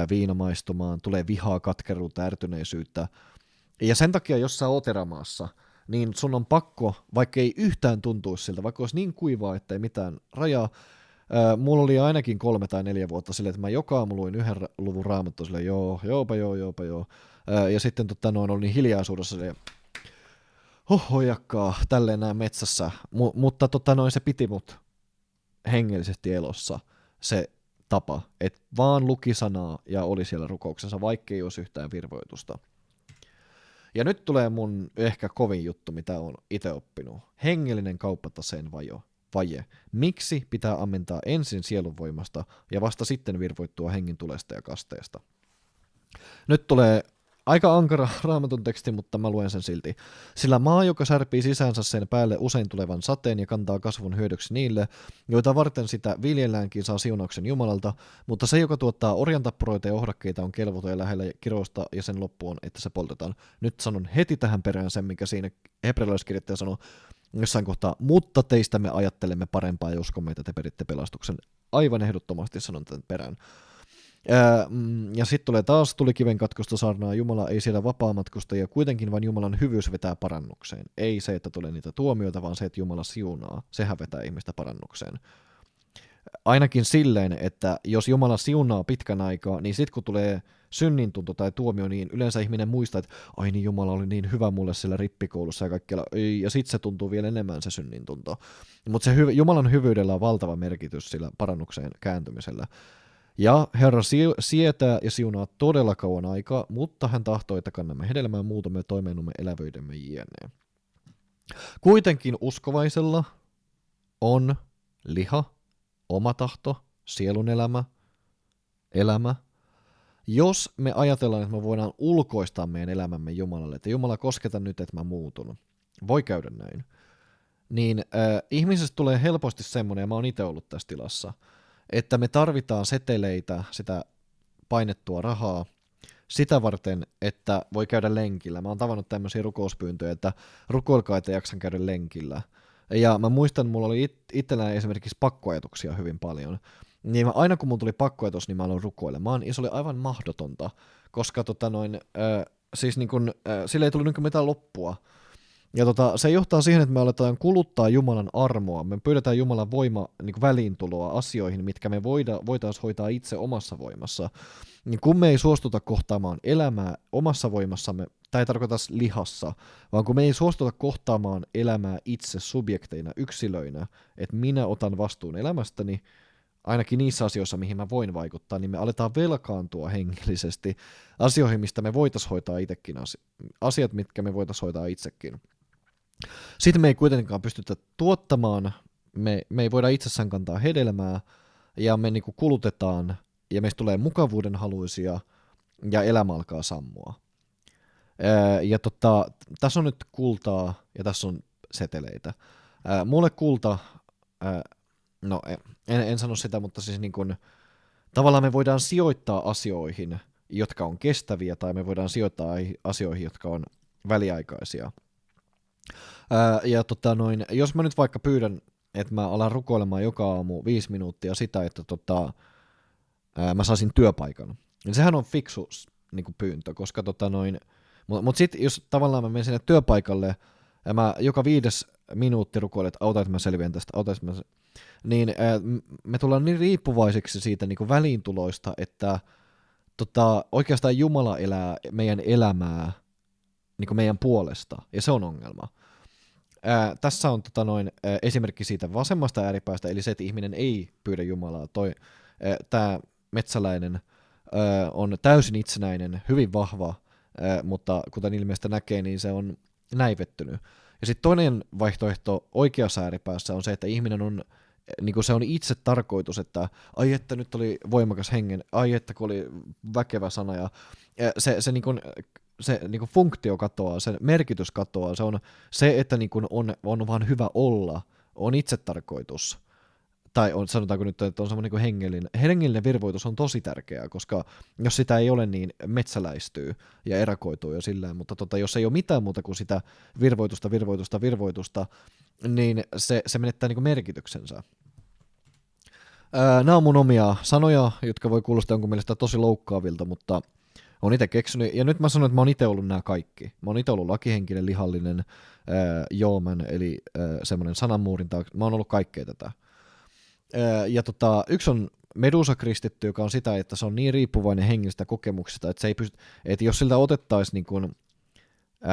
Speaker 1: viina maistumaan, tulee vihaa, katkeruutta, ärtyneisyyttä. Ja sen takia, jos sä oot erämaassa, niin sun on pakko, vaikka ei yhtään tuntuisi siltä, vaikka olisi niin kuivaa, ettei mitään rajaa. Mulla oli ainakin 3 tai 4 vuotta silleen, että mä joka aamu luin 1 luvun Raamattua silleen, joo. Ja sitten oli niin hiljaisuudessa silleen, hojakkaa, tälleen näin metsässä. Mutta se piti mut hengellisesti elossa, se tapa, että vaan luki sanaa ja oli siellä rukouksessa, vaikka ei olisi yhtään virvoitusta. Ja nyt tulee mun ehkä kovin juttu, mitä on itse oppinut. Hengellinen kauppataseen vaje. Miksi pitää ammentaa ensin sielunvoimasta ja vasta sitten virvoittua hengen tulesta ja kasteesta? Nyt tulee aika ankara Raamatun teksti, mutta mä luen sen silti. Sillä maa, joka särpii sisäänsä sen päälle usein tulevan sateen ja kantaa kasvun hyödyksi niille, joita varten sitä viljelläänkin saa siunauksen Jumalalta, mutta se, joka tuottaa orjantappuroita ja ohdakkeita, on kelvoton ja lähellä kirousta ja sen loppu on, että se poltetaan. Nyt sanon heti tähän perään sen, mikä siinä hebrealaiskirjoittaja sanoo jossain kohtaa, mutta teistä me ajattelemme parempaa ja uskomme, että te peritte pelastuksen. Aivan ehdottomasti sanon tämän perään. Ja sitten tulee taas tulikiven katkosta saarnaa, Jumala ei siellä vapaamatkusta ja kuitenkin vain Jumalan hyvyys vetää parannukseen. Ei se, että tulee niitä tuomioita, vaan se, että Jumala siunaa, sehän vetää ihmistä parannukseen. Ainakin silleen, että jos Jumala siunaa pitkän aikaa, niin sitten kun tulee synnintunto tai tuomio, niin yleensä ihminen muistaa, että ai niin Jumala oli niin hyvä mulle siellä rippikoulussa ja kaikkialla, ja sitten se tuntuu vielä enemmän se synnintunto. Mutta se Jumalan hyvyydellä on valtava merkitys sillä parannukseen kääntymisellä. Ja Herra sietää ja siunaa todella kauan aikaa, mutta hän tahtoo, että kannamme hedelmää muutamme toimeennumme elävöidemme jne. Kuitenkin uskovaisella on liha, oma tahto, sielun elämä. Jos me ajatellaan, että me voidaan ulkoistaa meidän elämämme Jumalalle, että Jumala kosketa nyt, että mä muutun, voi käydä näin, niin ihmisestä tulee helposti semmoinen, ja mä oon itse ollut tässä tilassa, että me tarvitaan seteleitä, sitä painettua rahaa, sitä varten, että voi käydä lenkillä. Mä oon tavannut tämmöisiä rukouspyyntöjä, että rukoilkaa, että jaksan käydä lenkillä. Ja mä muistan, mulla oli itselläni esimerkiksi pakkoajatuksia hyvin paljon. Niin aina kun mulla tuli pakkoajatus, niin mä aloin rukoilemaan, ja se oli aivan mahdotonta, koska siis niin kun, sillä ei tullut niin mitään loppua. Ja se johtaa siihen, että me aletaan kuluttaa Jumalan armoa, me pyydetään Jumalan niin väliintuloa asioihin, mitkä me voitaisiin hoitaa itse omassa voimassa. Niin kun me ei suostuta kohtaamaan elämää omassa voimassamme, tämä ei tarkoita lihassa, vaan kun me ei suostuta kohtaamaan elämää itse subjekteina, yksilöinä, että minä otan vastuun elämästäni, ainakin niissä asioissa, mihin mä voin vaikuttaa, niin me aletaan velkaantua hengellisesti asioihin, mistä me voitaisiin hoitaa itsekin, asiat, mitkä me voitaisiin hoitaa itsekin. Sitten me ei kuitenkaan pystytä tuottamaan, me ei voida itsessään kantaa hedelmää, ja me niinku kulutetaan, ja meistä tulee mukavuuden haluisia, ja elämä alkaa sammua. Ja tässä on nyt kultaa, ja tässä on seteleitä. Mulle kulta, no en sano sitä, mutta siis niin kuin, tavallaan me voidaan sijoittaa asioihin, jotka on kestäviä, tai me voidaan sijoittaa asioihin, jotka on väliaikaisia. Ja jos mä nyt vaikka pyydän, että mä alan rukoilemaan joka aamu 5 minuuttia sitä, että mä saisin työpaikan, niin sehän on fiksu niin kuin pyyntö, koska mutta sitten jos tavallaan mä menen sinne työpaikalle, ja mä joka 5. minuutti rukoile, että auta, että mä selviän tästä, auta, että niin me tullaan niin riippuvaisiksi siitä niin kuin väliintuloista, että oikeastaan Jumala elää meidän elämää niin kuin meidän puolesta, ja se on ongelma. Tässä on esimerkki siitä vasemmasta ääripäästä, eli se, että ihminen ei pyydä Jumalaa. Tämä metsäläinen on täysin itsenäinen, hyvin vahva, mutta kuten ilmeisesti näkee, niin se on näivettynyt. Ja sitten toinen vaihtoehto oikeassa ääripäässä on se, että ihminen on, niin kuin se on itse tarkoitus, että ai että nyt oli voimakas hengen, ai että kun oli väkevä sana, ja se niin kuin se niin kuin funktio katoaa, se merkitys katoaa, se on se, että niin kuin on vaan hyvä olla, on itsetarkoitus. Tai sanotaanko nyt, että on semmoinen niin hengellinen virvoitus on tosi tärkeää, koska jos sitä ei ole, niin metsäläistyy ja erakoituu jo silleen, mutta jos ei ole mitään muuta kuin sitä virvoitusta, niin se menettää niin kuin merkityksensä. Nämä on mun omia sanoja, jotka voi kuulostaa jonkun mielestä tosi loukkaavilta, mutta olen itse keksinyt, ja nyt mä sanon, että mä oon itse ollut nämä kaikki. Mä oon itse ollut lakihenkinen, lihallinen, jooman, eli semmoinen sananmuurin taakse. Mä oon ollut kaikkea tätä. Ja yksi on Medusa-kristitty, joka on sitä, että se on niin riippuvainen hengistä kokemuksista, että, se ei että jos siltä otettaisiin niin kuin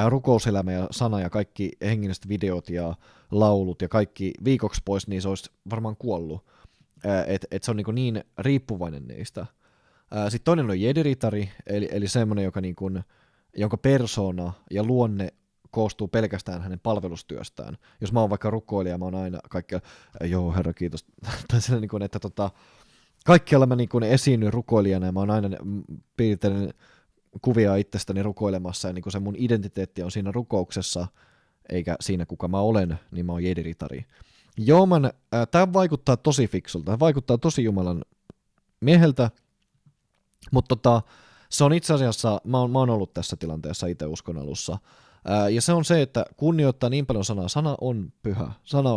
Speaker 1: rukouselämä ja sana ja kaikki hengelliset videot ja laulut ja kaikki viikoksi pois, niin se olisi varmaan kuollut. Että se on niin riippuvainen niistä. Sitten toinen on jediritari, eli semmoinen, jonka persona ja luonne koostuu pelkästään hänen palvelustyöstään. Jos mä oon vaikka rukoilija, mä oon aina kaikkialla, joo herra kiitos, tai sellainen, että kaikkialla mä esiinnyn rukoilijana ja mä oon aina piirtelen kuvia itsestäni rukoilemassa ja se mun identiteetti on siinä rukouksessa, eikä siinä kuka mä olen, niin mä oon jediritari. Jooman, tää vaikuttaa tosi fiksulta, tää vaikuttaa tosi Jumalan mieheltä, mutta se on itse asiassa, mä oon ollut tässä tilanteessa itse uskon alussa, ja se on se, että kunnioittaa niin paljon sanaa. Sana on pyhä.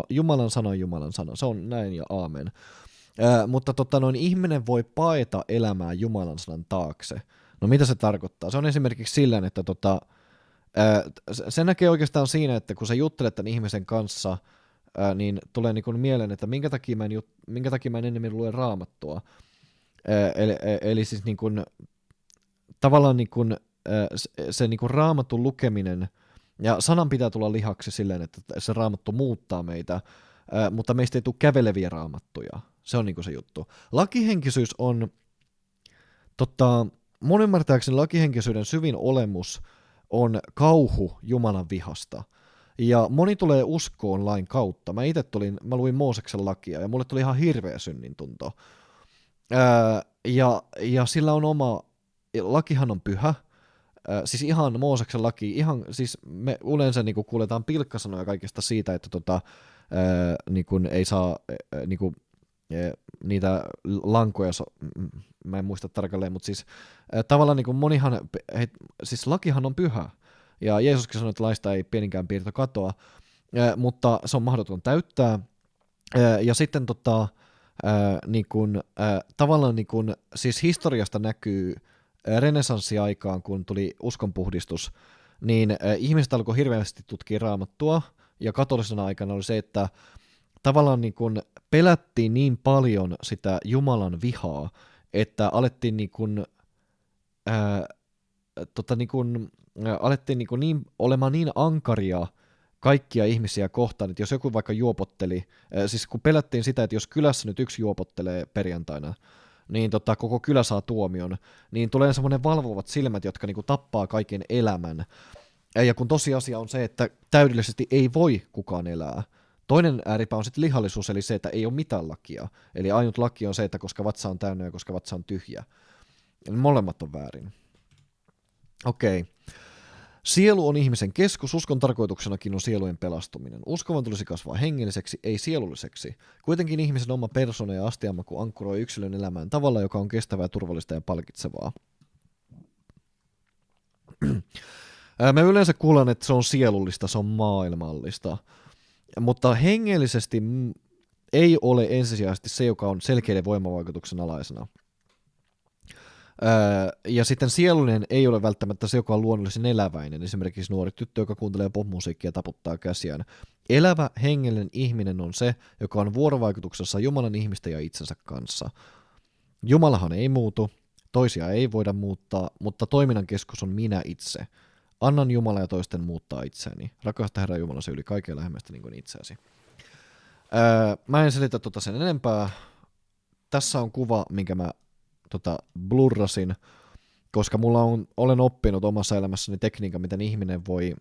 Speaker 1: Jumalan sana on Jumalan sana. Se on näin ja aamen. Mutta ihminen voi paeta elämää Jumalan sanan taakse. No mitä se tarkoittaa? Se on esimerkiksi sillä, että se näkee oikeastaan siinä, että kun sä juttelet tämän ihmisen kanssa, niin tulee niin kuin mieleen, että minkä takia mä en enemmän lue Raamattua. Eli siis niin kuin, tavallaan niin kuin, se niin kuin Raamatun lukeminen, ja sanan pitää tulla lihaksi silleen, että se Raamattu muuttaa meitä, mutta meistä ei tule käveleviä raamattuja. Se on niin kuin se juttu. Lakihenkisyys on, mun ymmärtääkseni lakihenkisyyden syvin olemus on kauhu Jumalan vihasta. Ja moni tulee uskoon lain kautta. Mä luin Mooseksen lakia, ja mulle tuli ihan hirveä synnintunto. Ja sillä on lakihan on pyhä, siis ihan Mooseksen laki, siis me yleensä niin kuuletaan pilkkasanoja kaikesta siitä, että niin ei saa niin niitä lankoja, mä en muista tarkalleen, mutta siis tavallaan niin monihan, siis lakihan on pyhä, ja Jeesuskin sanoi, että laista ei pieninkään piirto katoa, mutta se on mahdoton täyttää, ja sitten tavallaan siis historiasta näkyy renessanssiaikaan, kun tuli uskonpuhdistus, niin ihmiset alkoi hirveästi tutkia Raamattua, ja katolisena aikana oli se, että tavallaan pelättiin niin paljon sitä Jumalan vihaa, että alettiin alettiin olemaan niin ankaria kaikkia ihmisiä kohtaan, että jos joku vaikka juopotteli, siis kun pelättiin sitä, että jos kylässä nyt yksi juopottelee perjantaina, niin koko kylä saa tuomion, niin tulee semmoinen valvovat silmät, jotka tappaa kaiken elämän. Ja kun tosiasia on se, että täydellisesti ei voi kukaan elää. Toinen ääripää on sitten lihallisuus, eli se, että ei ole mitään lakia. Eli ainut laki on se, että koska vatsa on täynnä ja koska vatsa on tyhjä. Molemmat on väärin. Okei. Sielu on ihmisen keskus, uskon tarkoituksenakin on sielujen pelastuminen. Uskovan tulisi kasvaa hengelliseksi, ei sielulliseksi. Kuitenkin ihmisen oma persona ja astianmaku ankkuroi yksilön elämään tavalla, joka on kestävää, turvallista ja palkitsevaa. Me yleensä kuullaan, että se on sielullista, se on maailmallista, mutta hengellisesti ei ole ensisijaisesti se, joka on selkeiden voimavaikutuksen alaisena. Ja sitten sielullinen ei ole välttämättä se, joka on luonnollisen eläväinen. Esimerkiksi nuori tyttö, joka kuuntelee popmusiikkia ja taputtaa käsiään. Elävä, hengellinen ihminen on se, joka on vuorovaikutuksessa Jumalan ihmisten ja itsensä kanssa. Jumalahan ei muutu, toisia ei voida muuttaa, mutta toiminnan keskus on minä itse. Annan Jumala ja toisten muuttaa itseäni. Rakasta Herra Jumalasi yli kaiken lähemmästä niin kuin itseäsi. Mä en selitä sen enempää. Tässä on kuva, minkä mä blurrasin, koska olen oppinut omassa elämässäni tekniikan, miten ihminen voi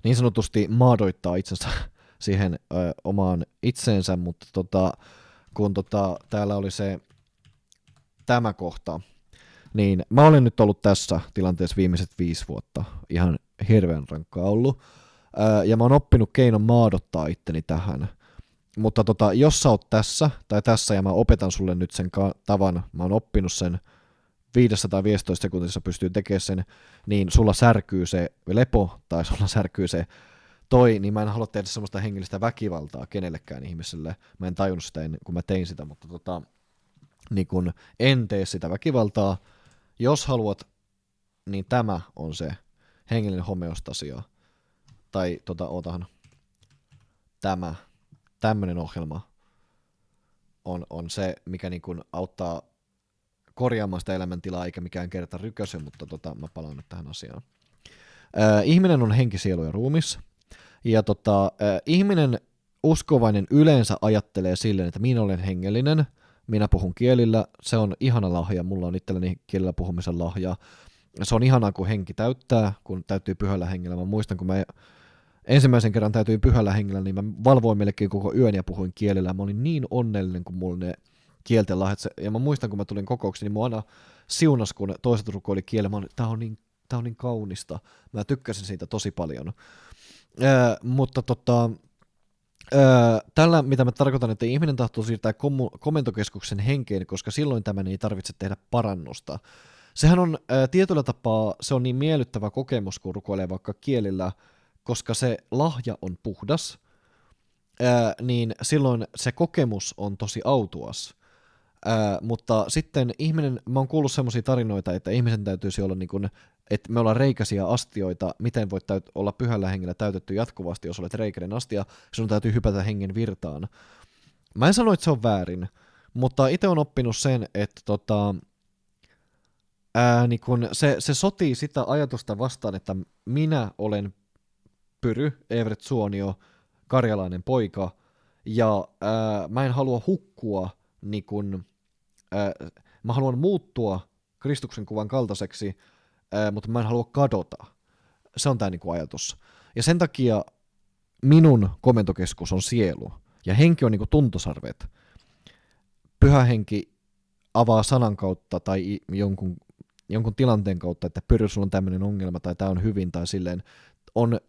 Speaker 1: niin sanotusti maadoittaa itsensä siihen omaan itseensä, mutta kun täällä oli tämä kohta, niin mä olen nyt ollut tässä tilanteessa viimeiset 5 vuotta, ihan hirveän rankkaa ollut, ja mä oon oppinut keinon maadottaa itteni tähän. Mutta jos sä oot tässä tai tässä ja mä opetan sulle nyt sen tavan, mä oon oppinut sen 5 tai 15 sekuntissa pystyy tekemään sen, niin sulla särkyy se lepo tai sulla särkyy se niin mä en halua tehdä semmoista hengellistä väkivaltaa kenellekään ihmiselle. Mä en tajunnut sitä ennen kuin mä tein sitä, mutta niin kun en tee sitä väkivaltaa. Jos haluat, niin tämä on se hengellinen homeostasia. Tai tämmöinen ohjelma on se, mikä niin kun auttaa korjaamaan sitä elämäntilaa, eikä mikään kerta rykösy, mutta mä palaan nyt tähän asiaan. Ihminen on henki, sielu ja ruumis. Ja ihminen uskovainen yleensä ajattelee silleen, että minä olen hengellinen, minä puhun kielillä, se on ihana lahja, mulla on itselläni kielellä puhumisen lahja. Se on ihanaa, kun henki täyttää, kun täytyy pyhällä hengellä. Mä muistan, kun mä ensimmäisen kerran täytyin pyhällä hengellä, niin mä valvoin melkein koko yön ja puhuin kielellä. Mä olin niin onnellinen, kun mulla ne kielten lahjat. Ja mä muistan, kun mä tulin kokouksiin, niin mua aina siunas, kun toiset rukoili kielellä. Mä olin, tää on niin kaunista. Mä tykkäsin siitä tosi paljon. Mutta tällä, mitä mä tarkoitan, että ihminen tahtoo siirtää komentokeskuksen henkeen, koska silloin tämän ei tarvitse tehdä parannusta. Sehän on tietyllä tapaa, se on niin miellyttävä kokemus, kun rukoilee vaikka kielillä, koska se lahja on puhdas, niin silloin se kokemus on tosi autuas. Mutta sitten mä oon kuullut semmoisia tarinoita, että ihmisen täytyisi olla niin kuin, että me ollaan reikäisiä astioita, miten voit olla pyhällä hengellä täytetty jatkuvasti, jos olet reikäinen astia, sinun täytyy hypätä hengen virtaan. Mä en sano, että se on väärin, mutta itse on oppinut sen, että niin kun se sotii sitä ajatusta vastaan, että minä olen Pyry, Evert Suonio, karjalainen poika, ja mä en halua hukkua, niin kun, mä haluan muuttua Kristuksen kuvan kaltaiseksi, mutta mä en halua kadota. Se on tää niin kuin ajatus. Ja sen takia minun komentokeskus on sielu, ja henki on niin kuin tuntosarvet. Pyhä henki avaa sanan kautta tai jonkun tilanteen kautta, että Pyry, sulla on tämmöinen ongelma, tai tää on hyvin, tai silleen, on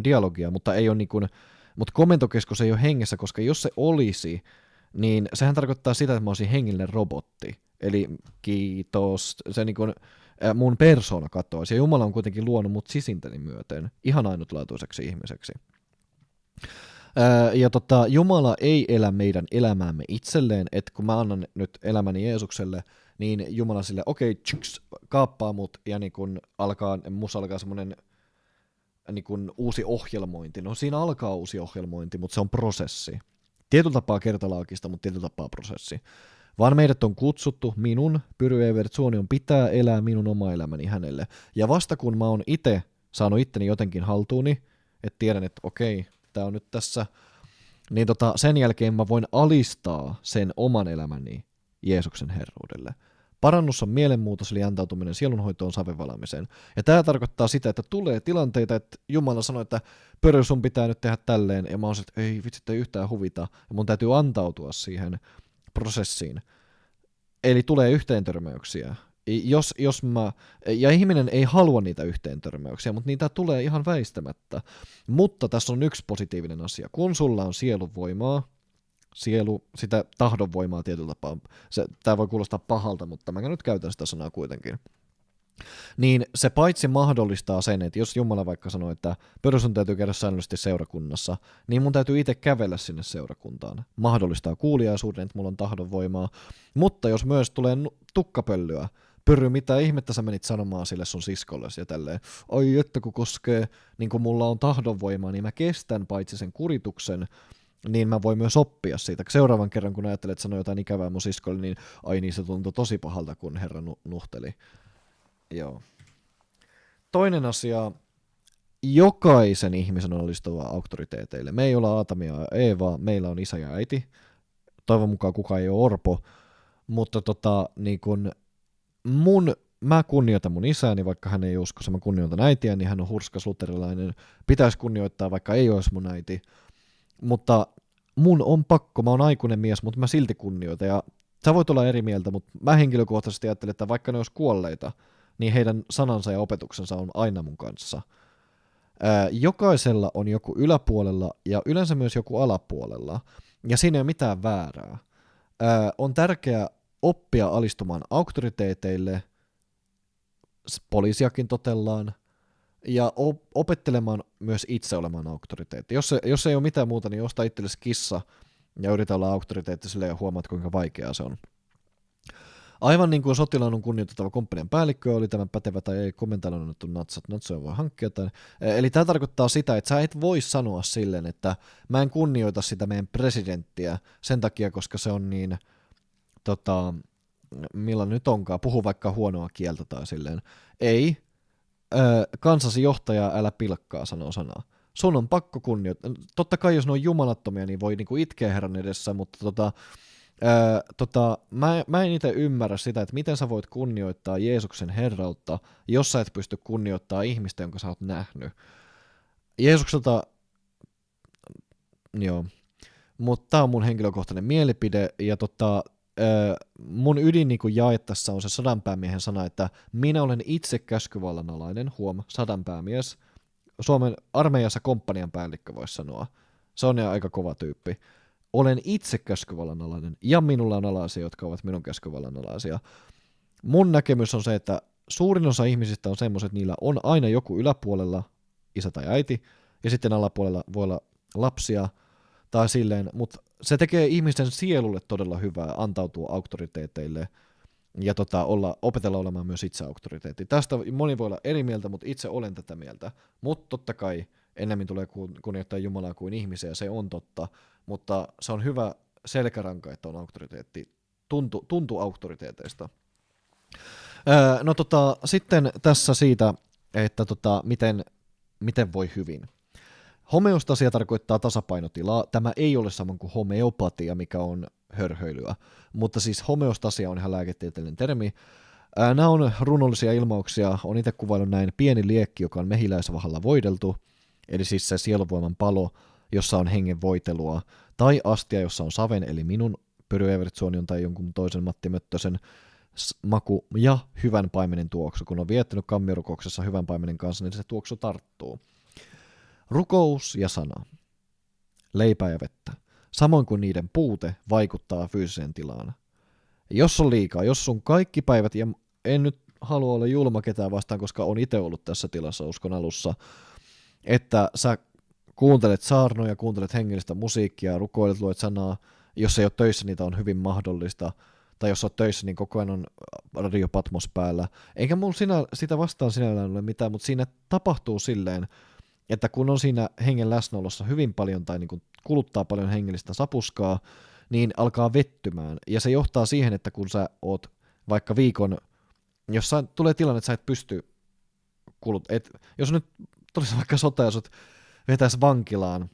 Speaker 1: dialogia, mutta ei ole niin kuin, mutta komentokeskus ei ole hengessä, koska jos se olisi, niin sehän tarkoittaa sitä, että mä olisin hengellinen robotti. Eli kiitos, se niin kuin mun persoona katoaisi. Ja Jumala on kuitenkin luonut mut sisintäni myöten ihan ainutlaatuiseksi ihmiseksi. Ja Jumala ei elä meidän elämäämme itselleen, että kun mä annan nyt elämäni Jeesukselle, niin Jumala sille, okei, kaappaa mut, ja niin kun musta alkaa semmoinen niin kun uusi ohjelmointi. No siinä alkaa uusi ohjelmointi, mutta se on prosessi. Tietyllä tapaa kertalaakista, mutta tietyllä tapaa prosessi. Vaan meidät on kutsuttu, minun, Pyry Evert Suonion, pitää elää minun oma elämäni hänelle. Ja vasta kun mä oon itse saanut itteni jotenkin haltuuni, että tiedän, että okei, tää on nyt tässä, niin sen jälkeen mä voin alistaa sen oman elämäni Jeesuksen herruudelle. Parannus on mielenmuutos, eli antautuminen sielunhoitoon savenvalamiseen. Ja tämä tarkoittaa sitä, että tulee tilanteita, että Jumala sanoo, että Pyry, sun pitää nyt tehdä tälleen, ja mä oon että ei vitsi, ei yhtään huvita, ja mun täytyy antautua siihen prosessiin. Eli tulee yhteentörmäyksiä. Ja ihminen ei halua niitä yhteentörmäyksiä, mutta niitä tulee ihan väistämättä. Mutta tässä on yksi positiivinen asia. Kun sulla on sielun voimaa, sitä tahdonvoimaa tietyllä tapaa. Tämä voi kuulostaa pahalta, mutta mä nyt käytän sitä sanaa kuitenkin. niin se paitsi mahdollistaa sen, että jos Jumala vaikka sanoo, että perussun täytyy käydä säännöllisesti seurakunnassa, niin mun täytyy itse kävellä sinne seurakuntaan. Mahdollistaa kuuliaisuuden, että mulla on tahdonvoimaa, mutta jos myös tulee tukkapöllyä, Pyrry, mitä ihmettä sä menit sanomaan sille sun siskollesi ja tälleen, ai että kun koskee, niin kun mulla on tahdonvoimaa, niin mä kestän paitsi sen kurituksen, niin mä voin myös oppia siitä. Seuraavan kerran, kun ajattelet, että sanoo jotain ikävää mun siskolle, niin ai niin se tuntui tosi pahalta, kun Herra nuhteli. Joo. Toinen asia, jokaisen ihmisen on alistuva auktoriteeteille. Me ei olla Aatamia ja Eevaa, meillä on isä ja äiti. Toivon mukaan kukaan ei ole orpo, mutta niin kun mä kunnioitan mun isääni, vaikka hän ei usko, mä kunnioitan äitiä, niin hän on hurskas luterilainen. Pitäisi kunnioittaa, vaikka ei olisi mun äiti. Mutta mun on pakko, mä oon aikuinen mies, mutta mä silti kunnioitan. Ja sä voit olla eri mieltä, mutta mä henkilökohtaisesti ajattelen, että vaikka ne olisi kuolleita, niin heidän sanansa ja opetuksensa on aina mun kanssa. Jokaisella on joku yläpuolella ja yleensä myös joku alapuolella, ja siinä ei ole mitään väärää. On tärkeää oppia alistumaan auktoriteeteille, poliisiakin totellaan, ja opettelemaan myös itse olemaan auktoriteetti. Jos ei ole mitään muuta, niin osta itsellesi kissa ja yritä olla auktoriteetti sille ja huomaat, kuinka vaikeaa se on. Aivan niin kuin sotilaan on kunnioitettava komppanian päällikkö, oli tämä pätevä tai ei komentaalla annettu natsoja voi hankkia. Eli tämä tarkoittaa sitä, että sä et voi sanoa silleen, että mä en kunnioita sitä meidän presidenttiä sen takia, koska se on niin, millä nyt onkaan, puhu vaikka huonoa kieltä tai silleen. Ei, kansasi johtaja, älä pilkkaa, sanoo sanaa. Sun on pakko kunnioittaa. Totta kai jos ne on jumalattomia, niin voi niinku itkeä Herran edessä, mutta mä en itse ymmärrä sitä, että miten sä voit kunnioittaa Jeesuksen herrautta, jos sä et pysty kunnioittaa ihmistä, jonka sä oot nähnyt. Jeesukselta, joo, mutta tää on mun henkilökohtainen mielipide, ja mun ydin niin jae tässä on se sadanpäämiehen sana, että minä olen itse käskyvallan alainen, sadanpäämies, Suomen armeijassa komppanian päällikkö voisi sanoa. Se on aika kova tyyppi. Olen itse käskyvallan alainen, ja minulla on alaisia, jotka ovat minun käskyvallan alaisia. Mun näkemys on se, että suurin osa ihmisistä on semmoiset, että niillä on aina joku yläpuolella, isä tai äiti, ja sitten alapuolella voi olla lapsia, tai silleen, mutta se tekee ihmisten sielulle todella hyvää antautua auktoriteeteille, ja opetella olemaan myös itse auktoriteetti. Tästä moni voi olla eri mieltä, mutta itse olen tätä mieltä. Mutta totta kai ennemmin tulee kunnioittaa Jumalaa kuin ihmisiä, se on totta, mutta se on hyvä selkäranka, että on auktoriteetti, tuntu auktoriteeteista. Sitten tässä siitä, että miten voi hyvin. Homeostasia tarkoittaa tasapainotilaa. Tämä ei ole sama kuin homeopatia, mikä on hörhöilyä, mutta siis homeostasia on ihan lääketieteellinen termi. Nämä on runollisia ilmauksia, on itse kuvaillut näin pieni liekki, joka on mehiläisvahalla voideltu, eli siis se sieluvoiman palo, jossa on hengen voitelua, tai astia, jossa on saven, eli minun Pyry Evertsuonion tai jonkun toisen Matti Möttösen maku ja hyvän paimenen tuoksu. Kun on viettänyt kammiorukoksessa hyvän paimenen kanssa, niin se tuoksu tarttuu. Rukous ja sana, leipää ja vettä, samoin kuin niiden puute vaikuttaa fyysiseen tilaan. Jos on liikaa, jos sun kaikki päivät, ja en nyt halua olla julma ketään vastaan, koska on itse ollut tässä tilassa uskon alussa, että sä kuuntelet saarnoja, kuuntelet hengellistä musiikkia, rukoilet, luet sanaa, jos ei ole töissä, niitä on hyvin mahdollista, tai jos olet töissä, niin koko ajan on Radio Patmos päällä. Eikä mulla sitä vastaan sinällään ole mitään, mutta siinä tapahtuu silleen, että kun on siinä hengen läsnäolossa hyvin paljon tai niin kuin kuluttaa paljon hengellistä sapuskaa, niin alkaa vettymään. Ja se johtaa siihen, että kun sä oot vaikka viikon, jos tulee tilanne, että sä et pysty jos nyt tulisi vaikka sota ja sut vetäisi vankilaan,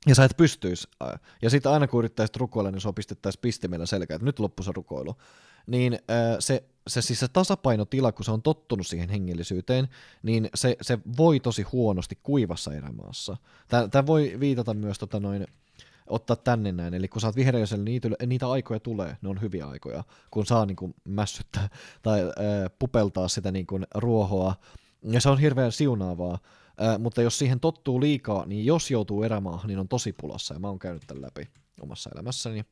Speaker 1: ja sä et pystyisi, ja sitten aina kun yrittäisit rukoilla, niin sua pistettäisiin pistimellä selkään, että nyt loppui se rukoilu. Niin se tasapainotila, kun se on tottunut siihen hengellisyyteen, niin se voi tosi huonosti kuivassa erämaassa. Tämä voi viitata myös ottaa tänne näin, eli kun sä oot vihreysellä, niitä aikoja tulee, ne on hyviä aikoja, kun saa niin kuin mässyttää tai pupeltaa sitä niin kuin ruohoa, ja se on hirveän siunaavaa, mutta jos siihen tottuu liikaa, niin jos joutuu erämaahan, niin on tosi pulassa, ja mä oon käynyt tämän läpi omassa elämässäni.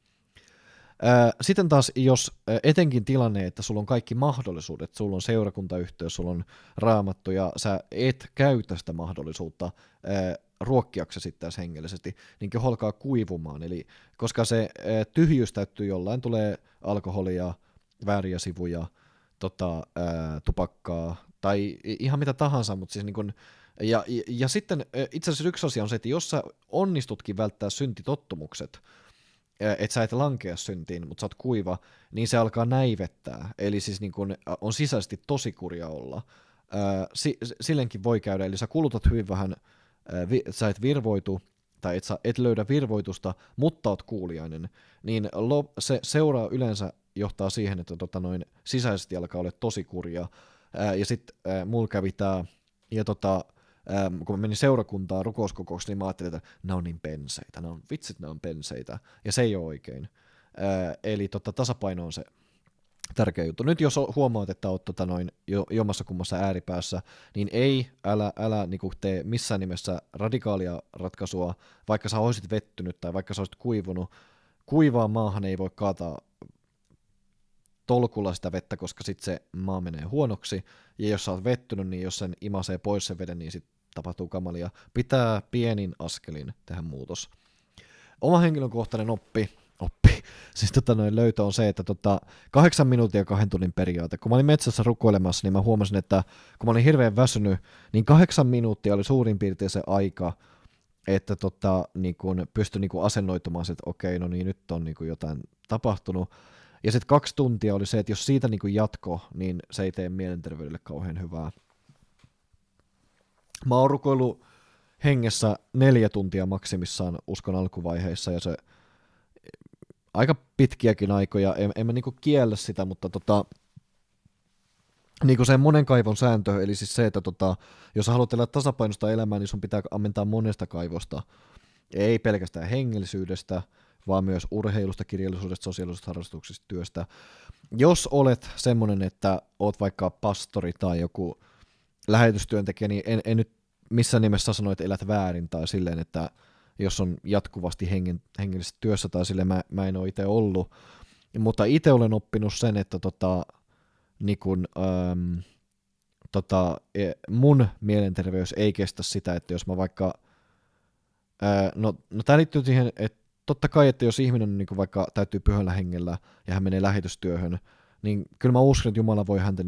Speaker 1: Sitten taas, jos etenkin tilanne, että sulla on kaikki mahdollisuudet, sulla on seurakuntayhteys, sulla on raamattu, ja sä et käytä sitä mahdollisuutta ruokkiaksesi sitten hengellisesti, niin keho alkaa kuivumaan. Eli koska se tyhjyys täyttyy jollain, tulee alkoholia, vääriä sivuja, tupakkaa, tai ihan mitä tahansa, mutta siis niin kun, ja sitten itse asiassa yksi asia on se, että jos sä onnistutkin välttää syntitottumukset, että sä et lankea syntiin, mutta sä oot kuiva, niin se alkaa näivettää. Eli siis niin kun on sisäisesti tosi kurja olla. Silleenkin voi käydä, eli sä kulutat hyvin vähän, sä et virvoitu, tai et löydä virvoitusta, mutta oot kuuliainen, niin se seuraa yleensä johtaa siihen, että sisäisesti alkaa olla tosi kurja. Ja sitten mulla kävi tää, ja kun mä menin seurakuntaan rukouskokoukseen, niin mä ajattelin, että nämä on niin penseitä, nämä on penseitä, ja se ei ole oikein. Eli tasapaino on se tärkeä juttu. Nyt jos huomaat, että oot jommassa kummassa ääripäässä, niin älä niinku tee missään nimessä radikaalia ratkaisua, vaikka sä olisit vettynyt tai vaikka sä olisit kuivunut. Kuivaan maahan ei voi kaataa tolkulla sitä vettä, koska sitten se maa menee huonoksi, ja jos sä oot vettynyt, niin jos sen imasee pois sen veden, niin sitten tapahtuu kamalia. Pitää pienin askelin tehdä muutos. Oma henkilökohtainen oppi, siis löytö on se, että 8 minuuttia 2 tunnin periaate. Kun mä olin metsässä rukoilemassa, niin mä huomasin, että kun mä olin hirveän väsynyt, niin 8 minuuttia oli suurin piirtein se aika, että niin kun pystyi niin kun asennoitumaan, että okei, no niin, nyt on niin kun jotain tapahtunut. Ja sitten 2 tuntia oli se, että jos siitä niin kun jatko, niin se ei tee mielenterveydelle kauhean hyvää. Mä oon rukoillut hengessä 4 tuntia maksimissaan uskon alkuvaiheissa, ja se aika pitkiäkin aikoja, en mä niinku kiellä sitä, mutta niinku se monen kaivon sääntö, eli siis se, että jos sä haluat elää tasapainosta elämää, niin sun pitää ammentaa monesta kaivosta, ei pelkästään hengellisyydestä, vaan myös urheilusta, kirjallisuudesta, sosiaalisesta harrastuksesta, työstä. Jos olet semmonen, että oot vaikka pastori tai joku lähetystyöntekijä, niin en nyt missään nimessä sano, että elät väärin tai silleen, että jos on jatkuvasti hengellisessä työssä tai silleen, mä en ole itse ollut. Mutta itse olen oppinut sen, että mun mielenterveys ei kestä sitä, että jos mä vaikka, no tää liittyy siihen, että totta kai, että jos ihminen on vaikka täytyy pyhällä hengellä ja hän menee lähetystyöhön, niin kyllä mä uskon, että Jumala voi häntä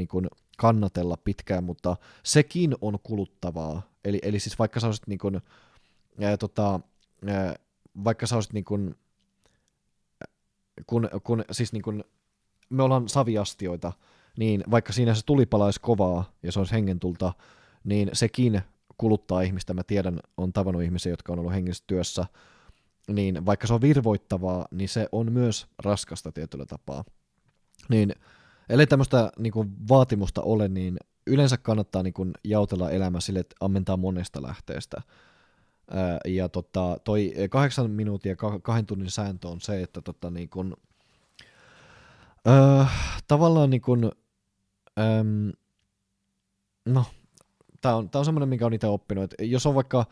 Speaker 1: kannatella pitkään, mutta sekin on kuluttavaa. Eli siis vaikka sä olisit vaikka sä olisit kun siis me ollaan saviastioita, niin vaikka siinä se tuli palaisi kovaa ja se olisi hengentulta, niin sekin kuluttaa ihmistä. Mä tiedän, on tavannut ihmisiä, jotka on ollut hengellisessä työssä, niin vaikka se on virvoittavaa, niin se on myös raskasta tietyllä tapaa. Niin ellei tämmöistä vaatimusta ole, niin yleensä kannattaa jaotella elämä sille, että ammentaa monesta lähteestä. Ja toi 8 minuuttia 2 tunnin sääntö on se, että tavallaan no, tää on semmoinen, minkä on itse oppinut, että jos on vaikka,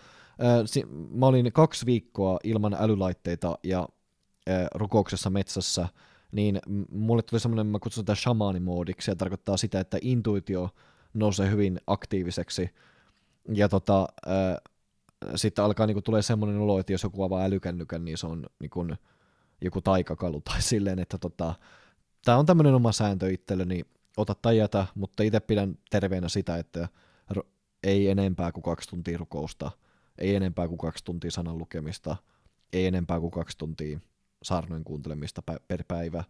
Speaker 1: mä olin 2 viikkoa ilman älylaitteita ja rukouksessa metsässä, niin mulle tuli semmoinen, mä kutsun tätä shamaanimoodiksi, ja tarkoittaa sitä, että intuitio nousee hyvin aktiiviseksi, ja sitten alkaa tulee semmoinen olo, että jos joku avaa älykännykän, niin se on joku taikakalu, tai silleen, että tää on tämmöinen oma sääntö itselleni, ota tai jätä, mutta itse pidän terveenä sitä, että ei enempää kuin 2 tuntia rukousta, ei enempää kuin 2 tuntia sanan lukemista, ei enempää kuin 2 tuntia saarnojen kuuntelemista per päivä.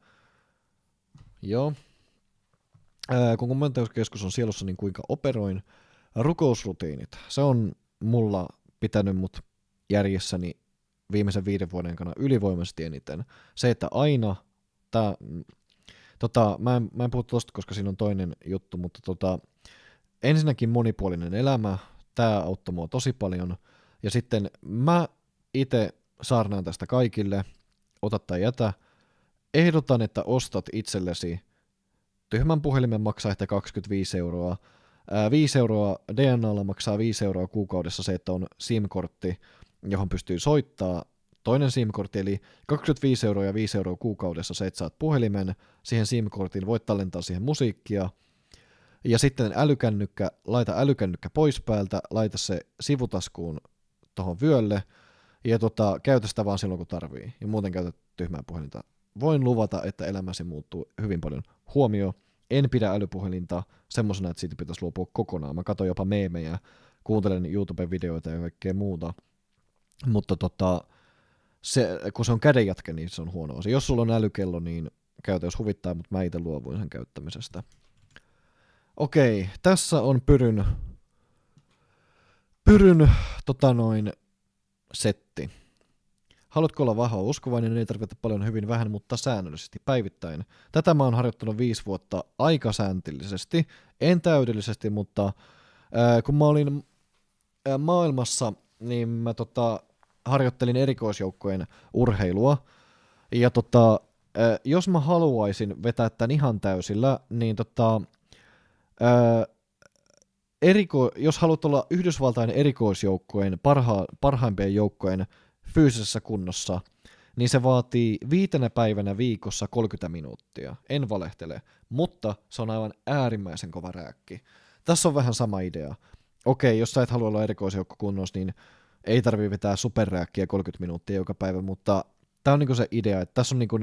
Speaker 1: Joo. Kun kommentoiskeskus on sielussa, niin kuinka operoin? Rukousrutiinit. Se on mulla pitänyt mut järjessäni viimeisen 5 vuoden aikana ylivoimaisesti eniten. Se, että aina, mä en puhu tosta, koska siinä on toinen juttu, mutta ensinnäkin monipuolinen elämä, tää auttoi mua tosi paljon, ja sitten mä itse saarnaan tästä kaikille, ota tai jätä, ehdotan, että ostat itsellesi tyhmän puhelimen, maksaa ehkä 25 euroa, 5 euroa DNAlla maksaa 5 euroa kuukaudessa se, että on SIM-kortti, johon pystyy soittaa toinen SIM-kortti, eli 25 € ja 5 € kuukaudessa se, että saat puhelimen, siihen SIM-korttiin voit tallentaa siihen musiikkia, ja sitten älykännykkä, laita älykännykkä pois päältä, laita se sivutaskuun tuohon vyölle, ja käytä sitä vaan silloin, kun tarvii, ja muuten käytä tyhmää puhelinta. Voin luvata, että elämäsi muuttuu hyvin paljon. Huomio, en pidä älypuhelinta semmoisena, että siitä pitäisi luopua kokonaan. Mä katson jopa meemejä, kuuntelen YouTube-videoita ja kaikkea muuta, mutta kun se on kädenjatke, niin se on huono asia. Jos sulla on älykello, niin käytä, jos huvittaa, mutta mä itse luovuin sen käyttämisestä. Okei, tässä on Pyryn setti. Haluatko olla vahva uskovainen, ei tarvitse paljon hyvin vähän, mutta säännöllisesti päivittäin. Tätä mä oon harjoittanut 5 vuotta aika sääntillisesti, en täydellisesti, mutta kun mä olin maailmassa, niin mä harjoittelin erikoisjoukkojen urheilua, ja jos mä haluaisin vetää tämän ihan täysillä, niin jos haluat olla Yhdysvaltain erikoisjoukkojen parhaimpien joukkojen fyysisessä kunnossa, niin se vaatii 5 päivänä viikossa 30 minuuttia. En valehtele, mutta se on aivan äärimmäisen kova rääkki. Tässä on vähän sama idea. Okei, jos sä et halua olla erikoisjoukkokunnossa, niin ei tarvitse vetää superrääkkiä 30 minuuttia joka päivä, mutta tää on niinku se idea, että tässä on niinku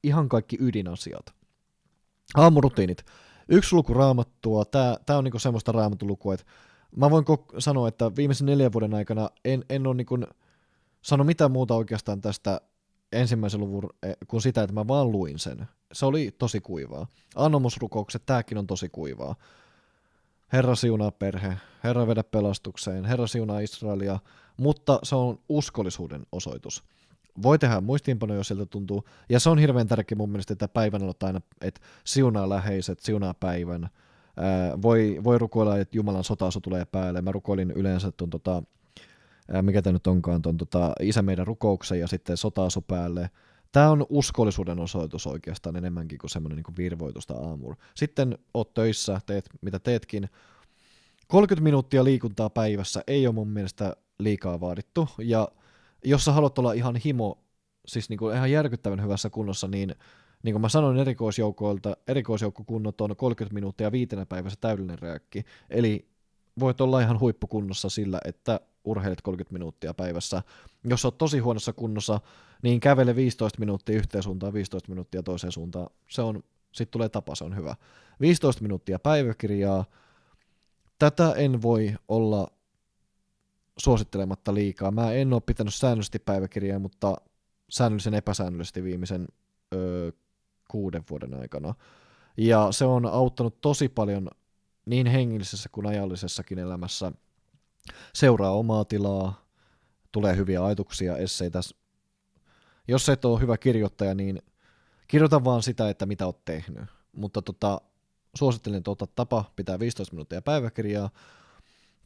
Speaker 1: ihan kaikki ydinasiat. Aamurutiinit. 1 luku raamattua, tää on niinku semmoista raamatulukua, että mä voin sanoa, että viimeisen 4 vuoden aikana en ole niinku sano mitään muuta oikeastaan tästä ensimmäisen luvun kuin sitä, että mä vaan luin sen. Se oli tosi kuivaa. Anomusrukoukset, tääkin on tosi kuivaa. Herra siunaa perhe, Herra vedä pelastukseen, Herra siunaa Israelia, mutta se on uskollisuuden osoitus. Voi tehdä muistiinpanoja, jos siltä tuntuu, ja se on hirveän tärkeä mun mielestä, että päivän aloittaa aina, että siunaa läheiset, siunaa päivän. Voi rukoilla, että Jumalan sotaasu tulee päälle. Mä rukoilin yleensä mikä tämä nyt onkaan, Isä meidän rukouksen ja sitten sotaasu päälle. Tämä on uskollisuuden osoitus oikeastaan enemmänkin kuin semmoinen niin kuin virvoitusta aamulla. Sitten oot töissä, teet mitä teetkin. 30 minuuttia liikuntaa päivässä ei ole mun mielestä liikaa vaadittu, ja jos sä haluat olla ihan siis niin kuin ihan järkyttävän hyvässä kunnossa, niin kuin mä sanoin erikoisjoukkokunnot on 30 minuuttia 5 päivässä täydellinen rääkki, eli voit olla ihan huippukunnossa sillä, että urheilet 30 minuuttia päivässä. Jos oot tosi huonossa kunnossa, niin kävele 15 minuuttia yhteen suuntaan, 15 minuuttia toiseen suuntaan. Sitten tulee tapa, se on hyvä. 15 minuuttia päiväkirjaa. Tätä en voi olla suosittelematta liikaa. Mä en ole pitänyt säännöllisesti päiväkirjaa, mutta säännöllisen epäsäännöllisesti viimeisen 6 vuoden aikana. Ja se on auttanut tosi paljon niin hengellisessä kuin ajallisessakin elämässä. Seuraa omaa tilaa, tulee hyviä ajatuksia, esseitä. Jos et ole hyvä kirjoittaja, niin kirjoita vaan sitä, että mitä oot tehnyt. Mutta suosittelen, että ota tapa, pitää 15 minuuttia päiväkirjaa.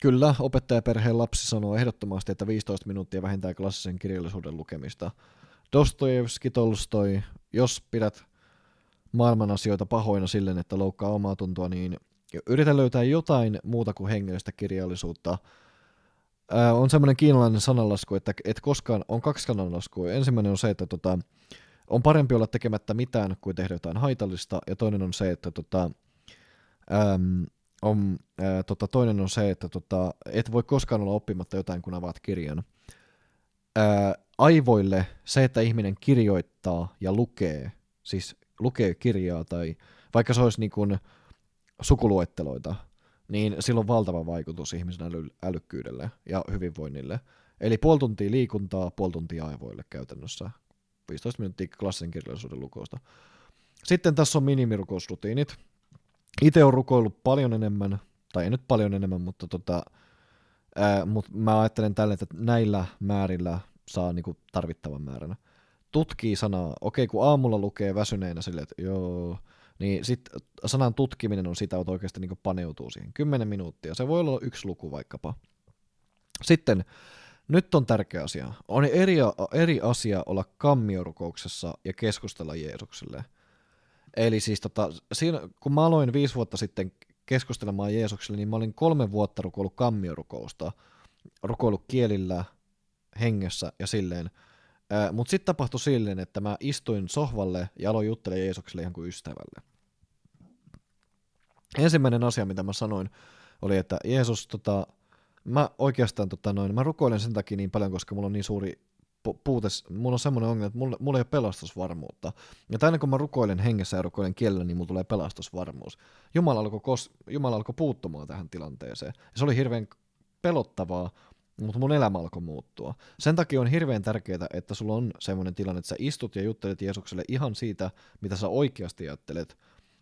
Speaker 1: Kyllä, opettajaperheen lapsi sanoo ehdottomasti, että 15 minuuttia vähintään klassisen kirjallisuuden lukemista. Dostojevski, Tolstoi, jos pidät maailman asioita pahoina silleen, että loukkaa omaa tuntoa, niin yritä löytää jotain muuta kuin hengellistä kirjallisuutta. On semmoinen kiinalainen sananlasku, että koskaan on 2 sananlaskua. Ensimmäinen on se, että on parempi olla tekemättä mitään kuin tehdä jotain haitallista, ja toinen on se, että toinen on se, että et voi koskaan olla oppimatta jotain, kun avaat kirjan. Aivoille se, että ihminen kirjoittaa ja lukee, siis lukee kirjaa tai vaikka se olisi niin kuin sukuluetteloita, niin sillä on valtava vaikutus ihmisen älykkyydelle ja hyvinvoinnille. Eli 0,5 tuntia liikuntaa, 0,5 tuntia aivoille käytännössä. 15 minuuttia klassisen kirjallisuuden lukousta. Sitten tässä on minimirukousrutiinit. Itse olen rukoillut paljon enemmän, tai ei nyt paljon enemmän, mutta mä ajattelen tälle, että näillä määrillä saa niinku tarvittavan määrän. Tutkii sanaa. Okei, kun aamulla lukee väsyneenä silleen, että joo, niin sitten sanan tutkiminen on sitä, että oikeasti niinku paneutuu siihen. 10 minuuttia. Se voi olla 1 luku vaikkapa. Sitten, nyt on tärkeä asia. On eri asia olla kammiorukouksessa ja keskustella Jeesukselle. Eli siis siinä, kun mä aloin 5 vuotta sitten keskustelemaan Jeesukselle, niin mä olin 3 vuotta rukoillut kammiorukousta, rukoillut kielillä, hengessä ja silleen. Mutta sitten tapahtui silleen, että mä istuin sohvalle ja aloin juttelemaan Jeesukselle ihan kuin ystävälle. Ensimmäinen asia, mitä mä sanoin, oli, että Jeesus, mä oikeastaan mä rukoilen sen takia niin paljon, koska mulla on niin suuri puute, mulla on semmoinen ongelma, että mulla ei ole pelastusvarmuutta. Ja aina kun mä rukoilen hengessä ja rukoilen kielellä, niin mulla tulee pelastusvarmuus. Jumala alkoi puuttumaan tähän tilanteeseen. Ja se oli hirveän pelottavaa, mutta mun elämä alkoi muuttua. Sen takia on hirveän tärkeää, että sulla on semmoinen tilanne, että sä istut ja juttelet Jeesukselle ihan siitä, mitä sä oikeasti ajattelet.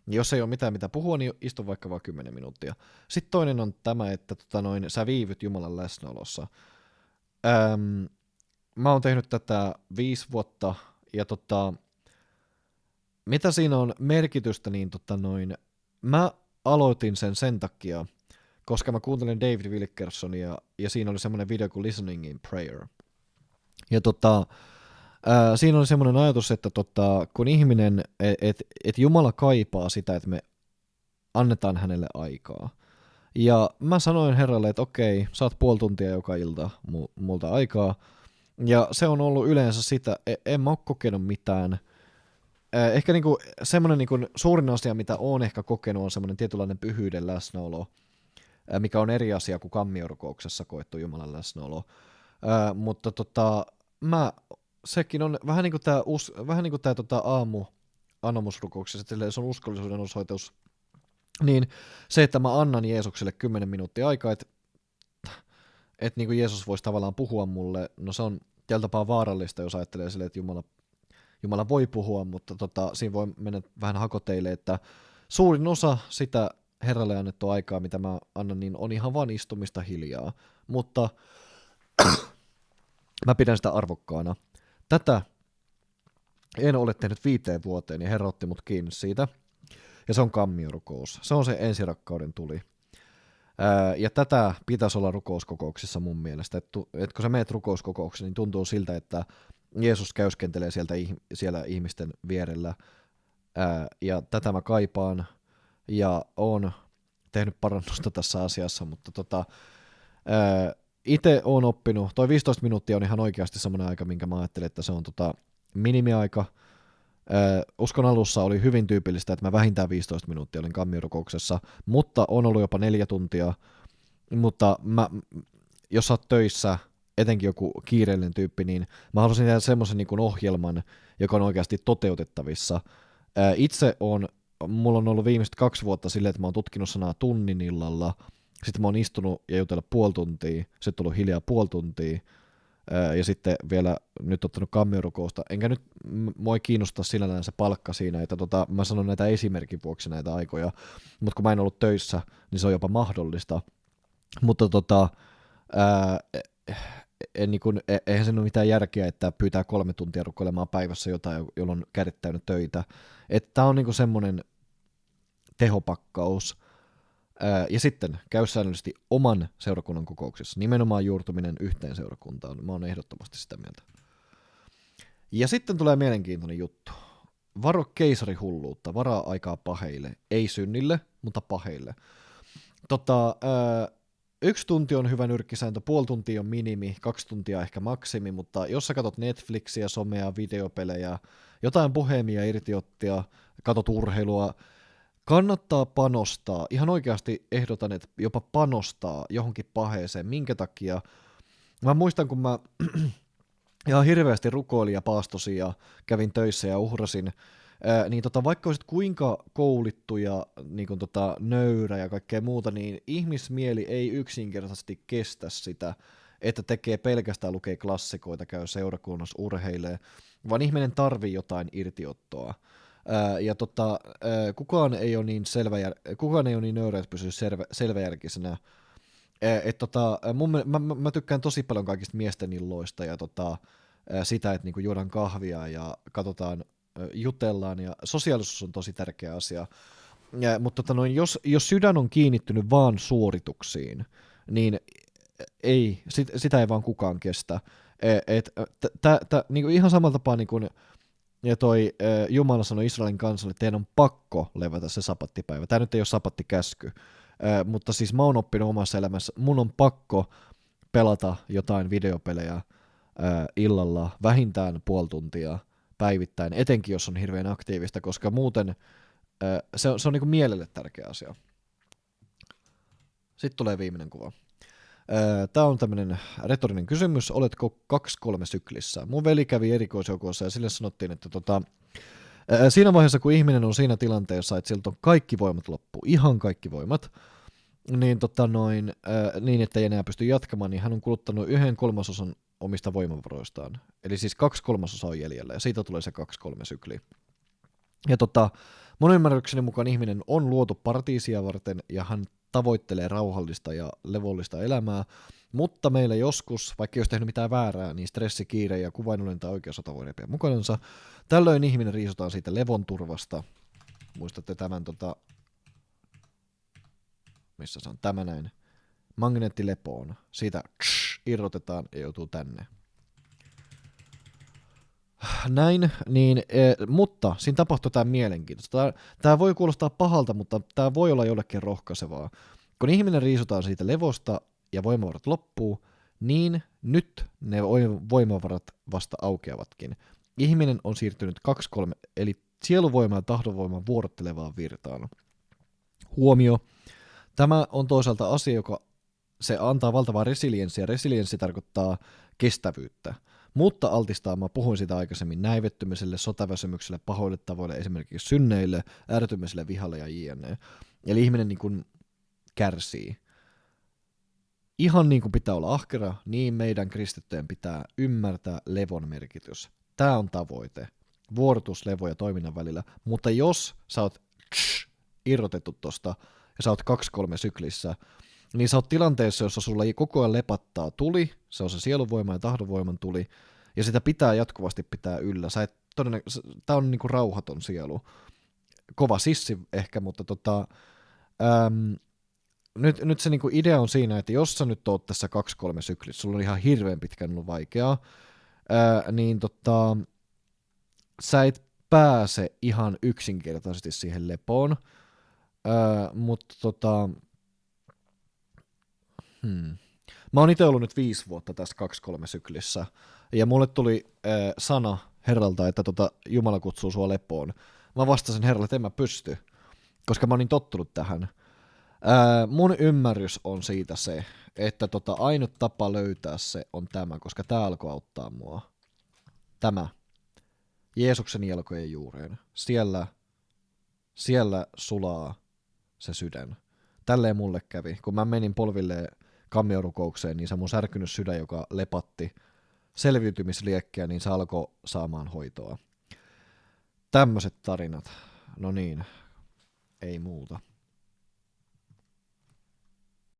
Speaker 1: Ja jos ei ole mitään mitä puhua, niin istu vaikka vaan 10 minuuttia. Sitten toinen on tämä, että sä viivyt Jumalan läsnäolossa. Mä oon tehnyt tätä 5 vuotta, ja mitä siinä on merkitystä, niin mä aloitin sen takia, koska mä kuuntelin David Wilkersonia, ja siinä oli semmoinen video kuin Listening in Prayer. Ja siinä oli semmoinen ajatus, että kun ihminen, että Jumala kaipaa sitä, että me annetaan hänelle aikaa. Ja mä sanoin Herralle, että okei, saat 0,5 tuntia joka ilta multa aikaa. Ja se on ollut yleensä sitä, en mä oo kokenut mitään. Ehkä niinku semmoinen niinku suurin asia, mitä oon ehkä kokenut, on semmoinen tietynlainen pyhyyden läsnäolo, mikä on eri asia kuin kammiorukouksessa koettu Jumalan läsnäolo. Mutta sekin on vähän niin kuin tämä aamu anomusrukouksessa, että se on uskollisuuden osoitus. Niin se, että mä annan Jeesukselle 10 minuuttia aikaa, että niin kuin Jeesus voisi tavallaan puhua mulle, no se on tällä tapaa vaarallista, jos ajattelee silleen, että Jumala voi puhua, mutta siinä voi mennä vähän hakoteille, että suurin osa sitä Herralle annettua aikaa, mitä mä annan, niin on ihan vaan istumista hiljaa, mutta mä pidän sitä arvokkaana. Tätä en ole tehnyt 5 vuoteen, ja Herra otti mut kiinni siitä, ja se on kammiorukous. Se on se ensirakkauden tuli. Ja tätä pitäisi olla rukouskokouksissa mun mielestä, että kun sä meet rukouskokouksessa, niin tuntuu siltä, että Jeesus käyskentelee siellä ihmisten vierellä, ja tätä mä kaipaan, ja oon tehnyt parannusta tässä asiassa, mutta itse oon oppinut, toi 15 minuuttia on ihan oikeasti semmoinen aika, minkä mä ajattelin, että se on minimiaika. Uskon alussa oli hyvin tyypillistä, että mä vähintään 15 minuuttia olin kammiorukouksessa, mutta on ollut jopa 4 tuntia, mutta jos sä oot töissä, etenkin joku kiireellinen tyyppi, niin mä halusin tehdä semmoisen niin kuin ohjelman, joka on oikeasti toteutettavissa. Mulla on ollut viimeiset 2 vuotta silleen, että mä oon tutkinut sanaa tunnin illalla, sitten mä oon istunut ja jutellut 0,5 tuntia, sitten ollut hiljaa 0,5 tuntia, ja sitten vielä nyt ottanut kammiorukousta. Enkä nyt mua ei kiinnosta sinällään se palkka siinä, että mä sanon näitä esimerkin vuoksi näitä aikoja, mutta kun mä en ollut töissä, niin se on jopa mahdollista. Mutta eihän se ole mitään järkeä, että pyytää 3 tuntia rukoilemaan päivässä jotain, jolloin on kädet täynnä töitä. Että tää on niinku semmonen tehopakkaus. Ja sitten käy säännöllisesti oman seurakunnan kokouksessa. Nimenomaan juurtuminen yhteen seurakuntaan. Mä oon ehdottomasti sitä mieltä. Ja sitten tulee mielenkiintoinen juttu. Varo keisarihulluutta, varaa aikaa paheille. Ei synnille, mutta paheille. 1 tunti on hyvä nyrkkisääntö, 0,5 tuntia on minimi, 2 tuntia ehkä maksimi, mutta jos sä katot Netflixiä, somea, videopelejä, jotain puhemia, irtiottia, katot urheilua, kannattaa panostaa, ihan oikeasti ehdotan, että jopa panostaa johonkin paheeseen, minkä takia. Mä muistan, kun mä ihan hirveästi rukoilin ja paastosin ja kävin töissä ja uhrasin, niin vaikka olisit kuinka koulittu ja niin kuin nöyrä ja kaikkea muuta, niin ihmismieli ei yksinkertaisesti kestä sitä, että tekee pelkästään lukee klassikoita, käy seurakunnassa, urheilee, vaan ihminen tarvii jotain irtiottoa. Ja kukaan ei ole niin nöyrä, että pysyy selväjärkisenä. Mä tykkään tosi paljon kaikista miesten illoista ja sitä, että niinku juodaan kahvia ja katsotaan, jutellaan, ja sosiaalisuus on tosi tärkeä asia. Mutta jos sydän on kiinnittynyt vaan suorituksiin, niin sitä ei vaan kukaan kestä. Niinku ihan samalla tapaa niin kuin ja Jumala sanoi Israelin kansalle, että teidän on pakko levätä se sapattipäivä. Tämä nyt ei ole sapattikäsky, mutta siis mä oon oppinut omassa elämässä, mun on pakko pelata jotain videopelejä illalla vähintään puoli tuntia päivittäin, etenkin jos on hirveän aktiivista, koska muuten se on niin kuin mielelle tärkeä asia. Sitten tulee viimeinen kuva. Tämä on tämmöinen retorinen kysymys, oletko 2-3 syklissä? Mun veli kävi erikoisjoukossa ja sille sanottiin, että siinä vaiheessa kun ihminen on siinä tilanteessa, että siltä on kaikki voimat loppu, ihan kaikki voimat, niin, niin ettei enää pysty jatkamaan, niin hän on kuluttanut 1/3 omista voimavaroistaan. Eli siis 2/3 on jäljellä ja siitä tulee se 2-3 sykli. Ja mun ymmärrykseni mukaan ihminen on luotu paratiisia varten ja hän tavoittelee rauhallista ja levollista elämää, mutta meillä joskus, vaikka ei olisi tehnyt mitään väärää, niin stressi, kiire ja kuvainnollinen oikeusota voi repiä mukanansa. Tällöin ihminen riisutaan siitä levon turvasta. Muistatte tämän, missä se on, tämä näin, magneettilepoon. Siitä irrotetaan ja joutuu tänne. Näin, niin, mutta siinä tapahtuu tämä mielenkiintoista. Tämä voi kuulostaa pahalta, mutta tämä voi olla jollekin rohkaisevaa. Kun ihminen riisutaan siitä levosta ja voimavarat loppuu, niin nyt ne voimavarat vasta aukeavatkin. Ihminen on siirtynyt 2-3, eli sieluvoima ja tahdonvoiman vuorottelevaan virtaan. Huomio, tämä on toisaalta asia, joka se antaa valtavaa resilienssiä. Resilienssi tarkoittaa kestävyyttä. Mutta altistaa, mä puhuin siitä aikaisemmin, näivettymiselle, sotaväsymykselle, pahoille tavoille, esimerkiksi synneille, ärtymiselle, vihalle ja jne. Eli ihminen niin kuin kärsii. Ihan niin kuin pitää olla ahkera, niin meidän kristittyjen pitää ymmärtää levon merkitys. Tämä on tavoite. Vuorotus, levo ja toiminnan välillä. Mutta jos sä oot irrotettu tosta ja sä oot 2-3 syklissä, niin sä oot tilanteessa, jossa sulla koko ajan lepattaa tuli, se on se sieluvoima ja tahdonvoiman tuli, ja sitä pitää jatkuvasti pitää yllä. Tää on niinku rauhaton sielu. Kova sissi ehkä, mutta nyt se niinku idea on siinä, että jos sä nyt oot tässä 2-3 syklissä, sulla on ihan hirveän pitkään ollut vaikeaa, niin sä et pääse ihan yksinkertaisesti siihen lepoon, mutta Mä oon itse ollut nyt 5 vuotta tässä 2-3 syklissä, ja mulle tuli sana Herralta, että Jumala kutsuu sua lepoon. Mä vastasin Herralle, että en mä pysty, koska mä oon niin tottunut tähän. Mun ymmärrys on siitä se, että ainut tapa löytää se on tämä, koska tää alkoi auttaa mua. Tämä. Jeesuksen jalkojen juureen. Siellä sulaa se sydän. Tälleen mulle kävi, kun mä menin polvilleen kammiorukoukseen, niin se mun särkynyt sydän, joka lepatti selviytymisliekkiä, niin se alkoi saamaan hoitoa. Tämmöiset tarinat. No niin, ei muuta.